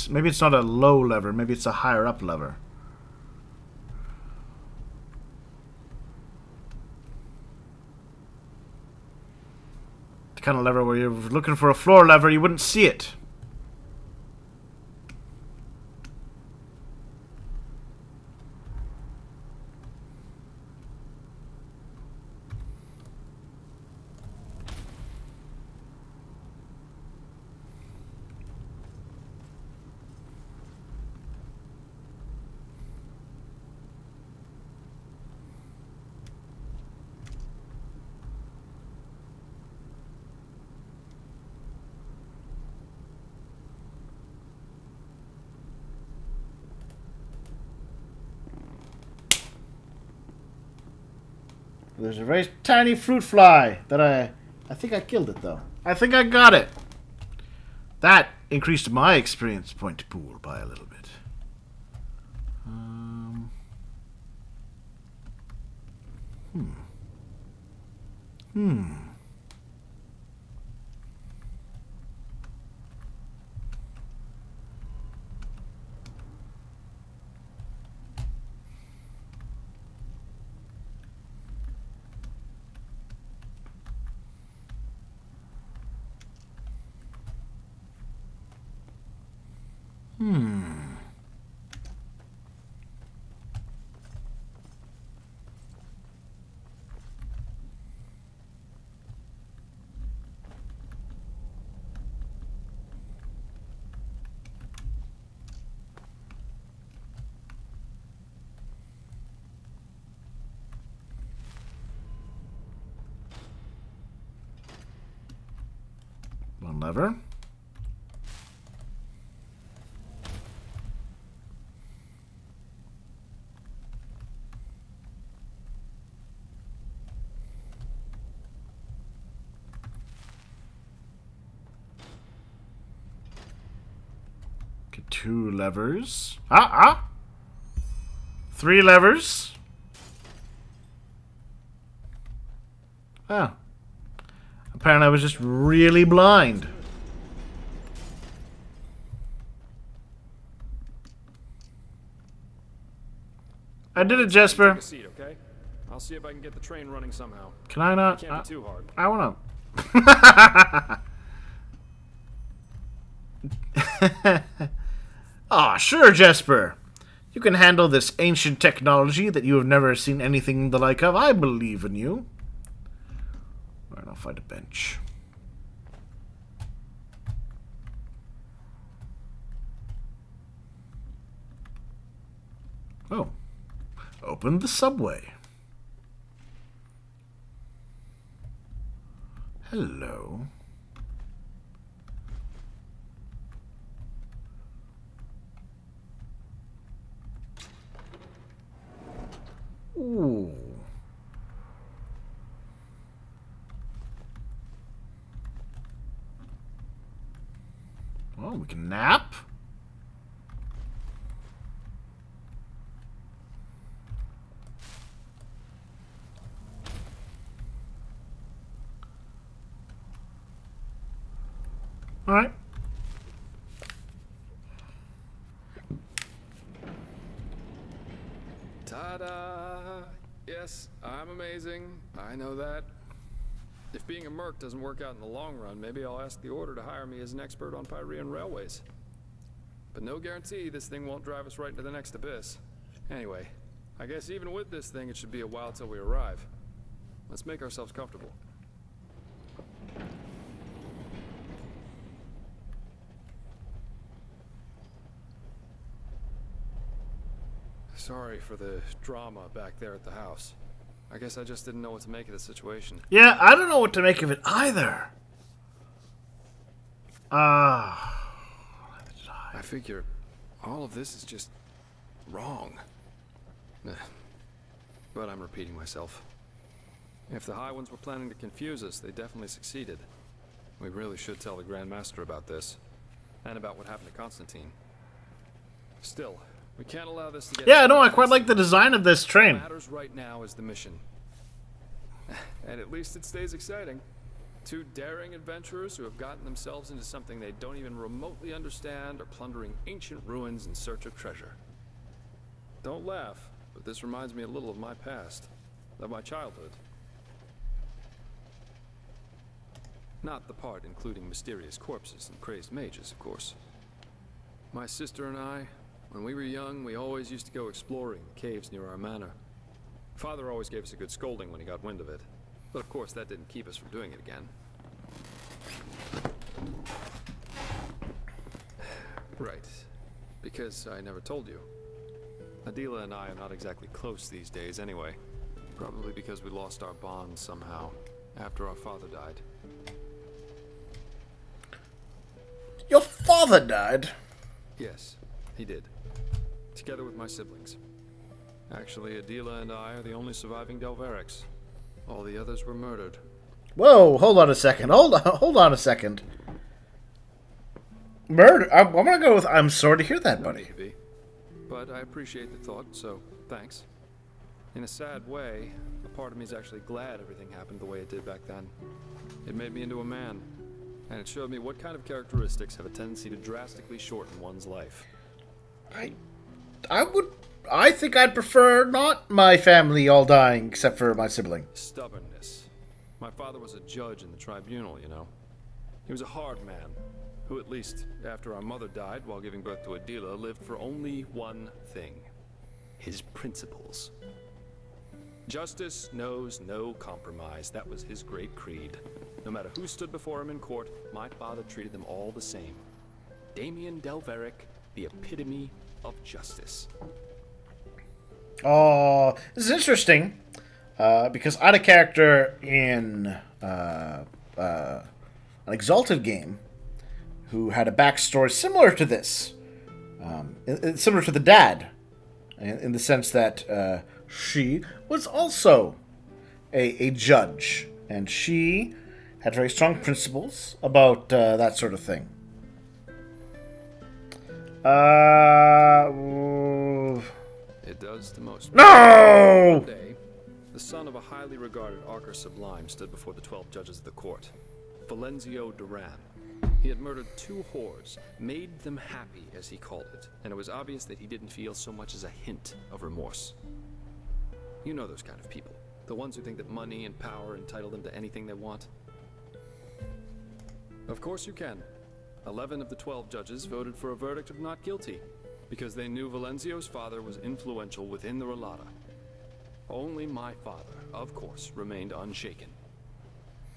A: Maybe it's not a low lever. Maybe it's a higher up lever. The kind of lever where you're looking for a floor lever, you wouldn't see it. There's a very tiny fruit fly that I think I killed it though. I think I got it. That increased my experience point pool by a little bit. One lever. 2 levers. Ah! 3 levers. Oh. Apparently I was just really blind. I did it, Jesper.
J: Take a seat, okay? I'll see if I can get the train running somehow.
A: Can I not?
J: It can't be too hard.
A: I wanna... Ah, sure, Jesper. You can handle this ancient technology that you have never seen anything the like of. I believe in you. Alright, I'll find a bench. Oh. Open the subway. Hello. Ooh. Well, we can nap. All right.
J: Ta-da! Yes, I'm amazing. I know that. If being a merc doesn't work out in the long run, maybe I'll ask the Order to hire me as an expert on Pyrean railways. But no guarantee this thing won't drive us right into the next abyss. Anyway, I guess even with this thing, it should be a while till we arrive. Let's make ourselves comfortable. Sorry for the drama back there at the house. I guess I just didn't know what to make of the situation.
A: Yeah, I don't know what to make of it either. I
J: figure all of this is just wrong. But I'm repeating myself. If the High Ones were planning to confuse us, they definitely succeeded. We really should tell the Grand Master about this. And about what happened to Constantine. Still, we can't allow this to get...
A: Yeah, no, I quite like the design of this train.
J: What matters right now is the mission. And at least it stays exciting. 2 daring adventurers who have gotten themselves into something they don't even remotely understand are plundering ancient ruins in search of treasure. Don't laugh, but this reminds me a little of my past, of my childhood. Not the part including mysterious corpses and crazed mages, of course. My sister and I, when we were young, we always used to go exploring the caves near our manor. Father always gave us a good scolding when he got wind of it. But of course, that didn't keep us from doing it again. Right. Because I never told you. Adela and I are not exactly close these days anyway. Probably because we lost our bond somehow, after our father died.
A: Your father died?
J: Yes, he did. Together with my siblings. Actually, Adela and I are the only surviving Delverics. All the others were murdered.
A: Whoa, hold on a second. Hold on a second. Murder? I'm gonna go with I'm sorry to hear that, buddy.
J: Maybe. But I appreciate the thought, so thanks. In a sad way, a part of me is actually glad everything happened the way it did back then. It made me into a man. And it showed me what kind of characteristics have a tendency to drastically shorten one's life.
A: I think I'd prefer not my family all dying, except for my sibling.
J: Stubbornness. My father was a judge in the tribunal, you know. He was a hard man, who at least, after our mother died while giving birth to Adela, lived for only one thing. His principles. Justice knows no compromise. That was his great creed. No matter who stood before him in court, my father treated them all the same. Damien Delveric, the epitome of justice.
A: Oh, this is interesting, because I had a character in an Exalted game who had a backstory similar to this, similar to the dad, in the sense that she was also a judge, and she had very strong principles about that sort of thing.
J: It does to most.
A: No!
J: One day, the son of a highly regarded Archer Sublime stood before the 12 judges of the court. Valenzio Duran. He had murdered 2 whores, made them happy, as he called it, and it was obvious that he didn't feel so much as a hint of remorse. You know those kind of people. The ones who think that money and power entitle them to anything they want. Of course you can. 11 of the 12 judges voted for a verdict of not guilty, because they knew Valenzio's father was influential within the Relata. Only my father, of course, remained unshaken.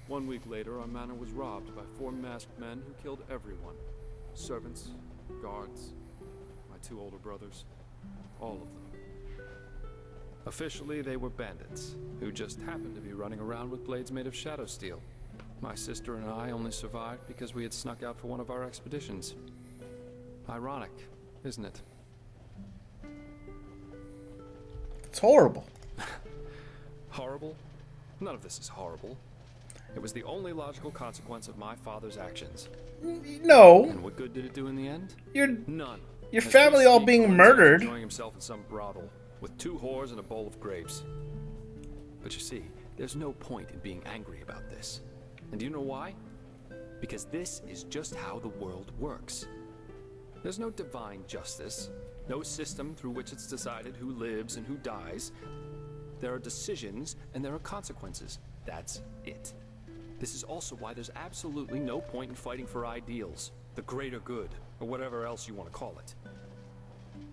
J: 1 week later, our manor was robbed by 4 masked men who killed everyone. Servants, guards, my 2 older brothers, all of them. Officially, they were bandits, who just happened to be running around with blades made of shadow steel. My sister and I only survived because we had snuck out for one of our expeditions. Ironic, isn't it?
A: It's horrible.
J: Horrible? None of this is horrible. It was the only logical consequence of my father's actions.
A: No.
J: And what good did it do in the end? None.
A: Your family all being murdered.
J: Enjoying himself in some brothel with 2 whores and a bowl of grapes. But you see, there's no point in being angry about this. And do you know why? Because this is just how the world works. There's no divine justice, no system through which it's decided who lives and who dies. There are decisions and there are consequences. That's it. This is also why there's absolutely no point in fighting for ideals, the greater good, or whatever else you want to call it.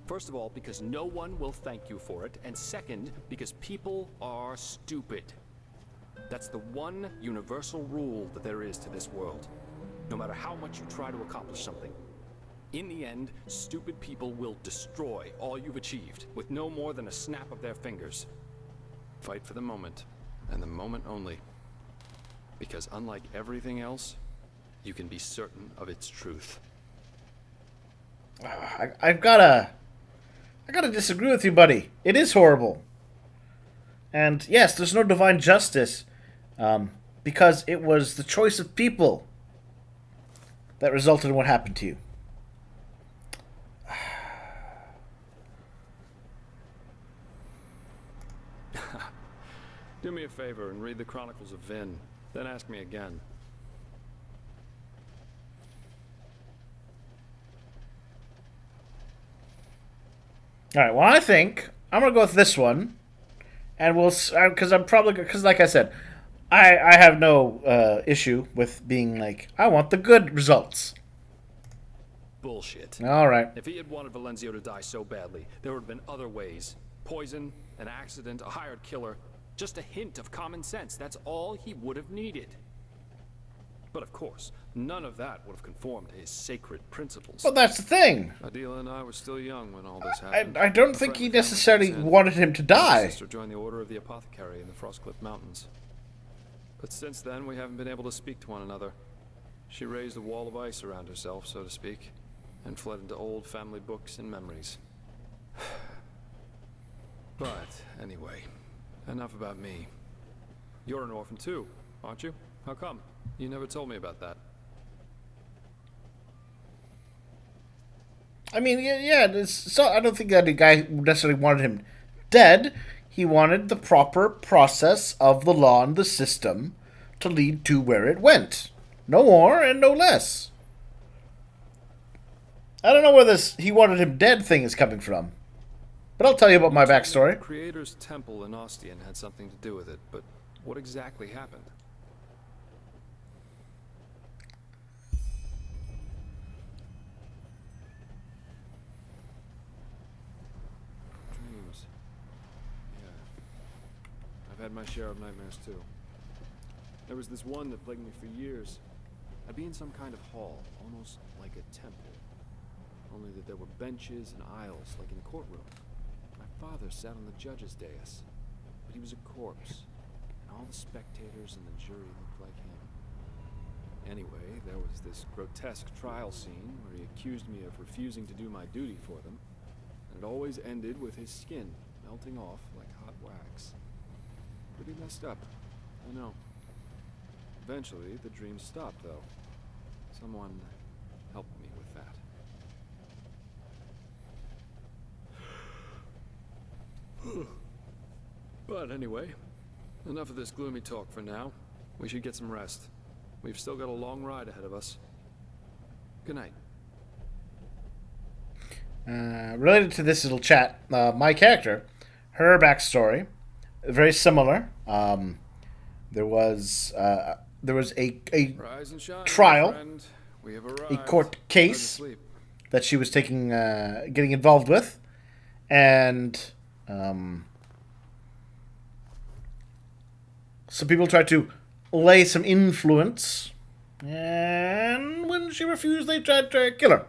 J: First of all, because no one will thank you for it, and second, because people are stupid. That's the one universal rule that there is to this world. No matter how much you try to accomplish something, in the end, stupid people will destroy all you've achieved with no more than a snap of their fingers. Fight for the moment, and the moment only. Because unlike everything else, you can be certain of its truth.
A: I gotta disagree with you, buddy. It is horrible. And yes, there's no divine justice, because it was the choice of people that resulted in what happened to you.
J: Do me a favor and read the Chronicles of Vin, then ask me again.
A: Alright, well, I think I'm gonna go with this one. And we'll, because I'm probably, because like I said, I have no issue with being like, I want the good results.
J: Bullshit.
A: Alright.
J: If he had wanted Valenzio to die so badly, there would have been other ways. Poison, an accident, a hired killer. Just a hint of common sense. That's all he would have needed. But of course, none of that would have conformed to his sacred principles.
A: Well, that's the thing.
J: Adela and I were still young when all this happened.
A: I don't think he necessarily wanted him to die.
J: My sister joined the Order of the Apothecary in the Frostcliff Mountains. But since then, we haven't been able to speak to one another. She raised a wall of ice around herself, so to speak, and fled into old family books and memories. But anyway, enough about me. You're an orphan too, aren't you? How come? You never told me about that.
A: I mean, yeah, so I don't think that the guy necessarily wanted him dead. He wanted the proper process of the law and the system to lead to where it went. No more and no less. I don't know where this he wanted him dead thing is coming from. But I'll tell you about my backstory.
J: The Creator's Temple in Ostian had something to do with it, but what exactly happened? Dreams. Yeah. I've had my share of nightmares too. There was this one that plagued me for years. I'd be in some kind of hall, almost like a temple. Only that there were benches and aisles, like in a courtroom. My father sat on the judge's dais, but he was a corpse, and all the spectators in the jury looked like him. Anyway, there was this grotesque trial scene where he accused me of refusing to do my duty for them, and it always ended with his skin melting off like hot wax. Pretty messed up, I know. Eventually, the dream stopped, though. Someone helped me with that. But anyway, enough of this gloomy talk for now. We should get some rest. We've still got a long ride ahead of us. Good night.
A: Related to this little chat, my character, her backstory, very similar. There was a
J: Rise and shine,
A: trial,
J: friend. We have
A: a
J: arrived.
A: court case that she was getting involved with, and some people tried to lay some influence, and when she refused, they tried to kill her.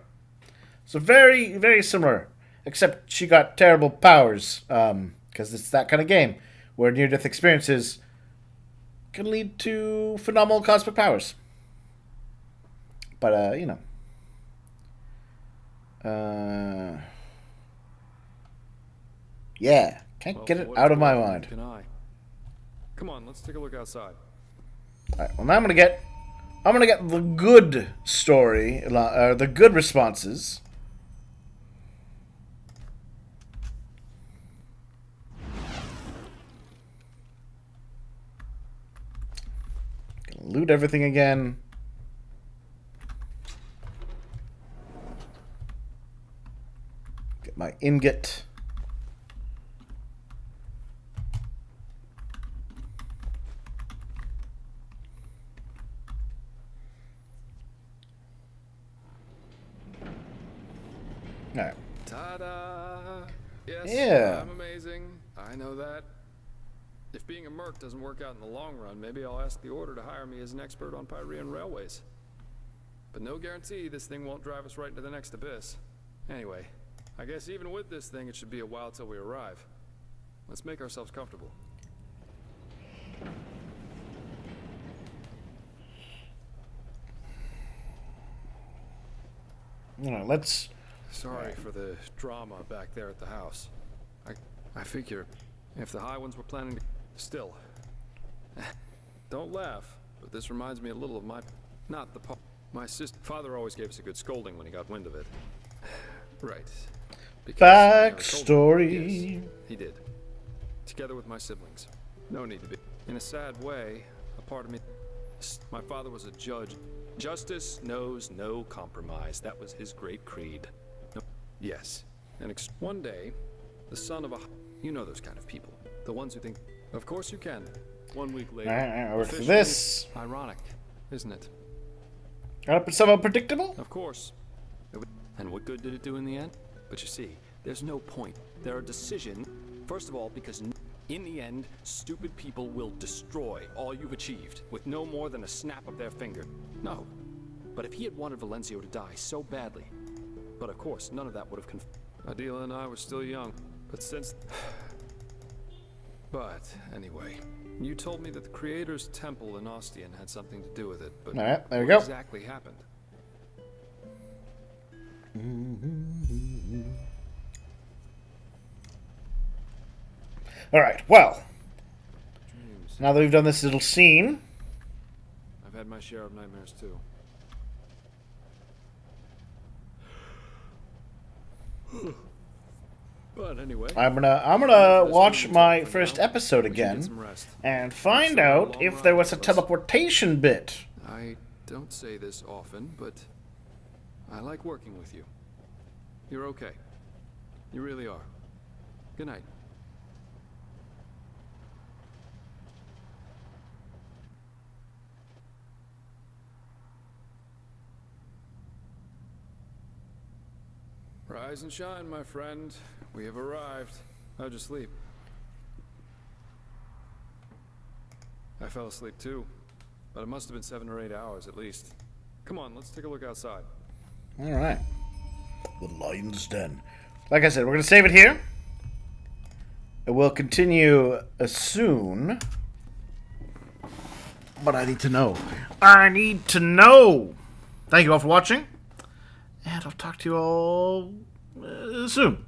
A: So very, very similar, except she got terrible powers, because it's that kind of game where near-death experiences can lead to phenomenal cosmic powers. But, you know. Yeah, can't get it out of my mind.
J: Come on, let's take a look outside.
A: Alright, well now I'm gonna get the good story, the good responses. Gonna loot everything again. Get my ingot. Alright.
J: Ta-da! Yes,
A: Yeah.
J: I'm amazing. I know that. If being a merc doesn't work out in the long run, maybe I'll ask the Order to hire me as an expert on Pyrean railways. But no guarantee this thing won't drive us right into the next abyss. Anyway, I guess even with this thing, it should be a while till we arrive. Let's make ourselves comfortable.
A: Alright, let's...
J: Sorry for the drama back there at the house. I figure if the High Ones were planning to... Still. Don't laugh, but this reminds me a little of my... Not the... My sister... Father always gave us a good scolding when he got wind of it. Right.
A: Backstory.
J: Yes, he did. Together with my siblings. No need to be. In a sad way, a part of me... My father was a judge. Justice knows no compromise. That was his great creed. No. Yes. And one day, the son of a... You know those kind of people. The ones who think... Of course you can. 1 week later...
A: I work for this.
J: Ironic, isn't it?
A: But somehow predictable?
J: Of course. And what good did it do in the end? But you see, there's no point. There are decisions. First of all, because in the end, stupid people will destroy all you've achieved with no more than a snap of their finger. No. But if he had wanted Valencio to die so badly... But of course, none of that would have Adela and I were still young. But since... But, anyway, you told me that the Creator's Temple in Ostian had something to do with it, but
A: Alright, there we
J: what
A: go.
J: exactly happened?
A: Alright, well. Now that we've done this little scene...
J: I've had my share of nightmares, too. But anyway,
A: I'm gonna watch my first episode again and find out if there was a teleportation bit.
J: I don't say this often, but I like working with you. You're okay. You really are. Good night. Rise and shine, my friend. We have arrived. How'd you sleep? I fell asleep too, but it must have been 7 or 8 hours at least. Come on, let's take a look outside.
A: Alright. The Lion's Den. Like I said, we're going to save it here. It will continue soon. But I need to know. I need to know! Thank you all for watching. And I'll talk to you all soon.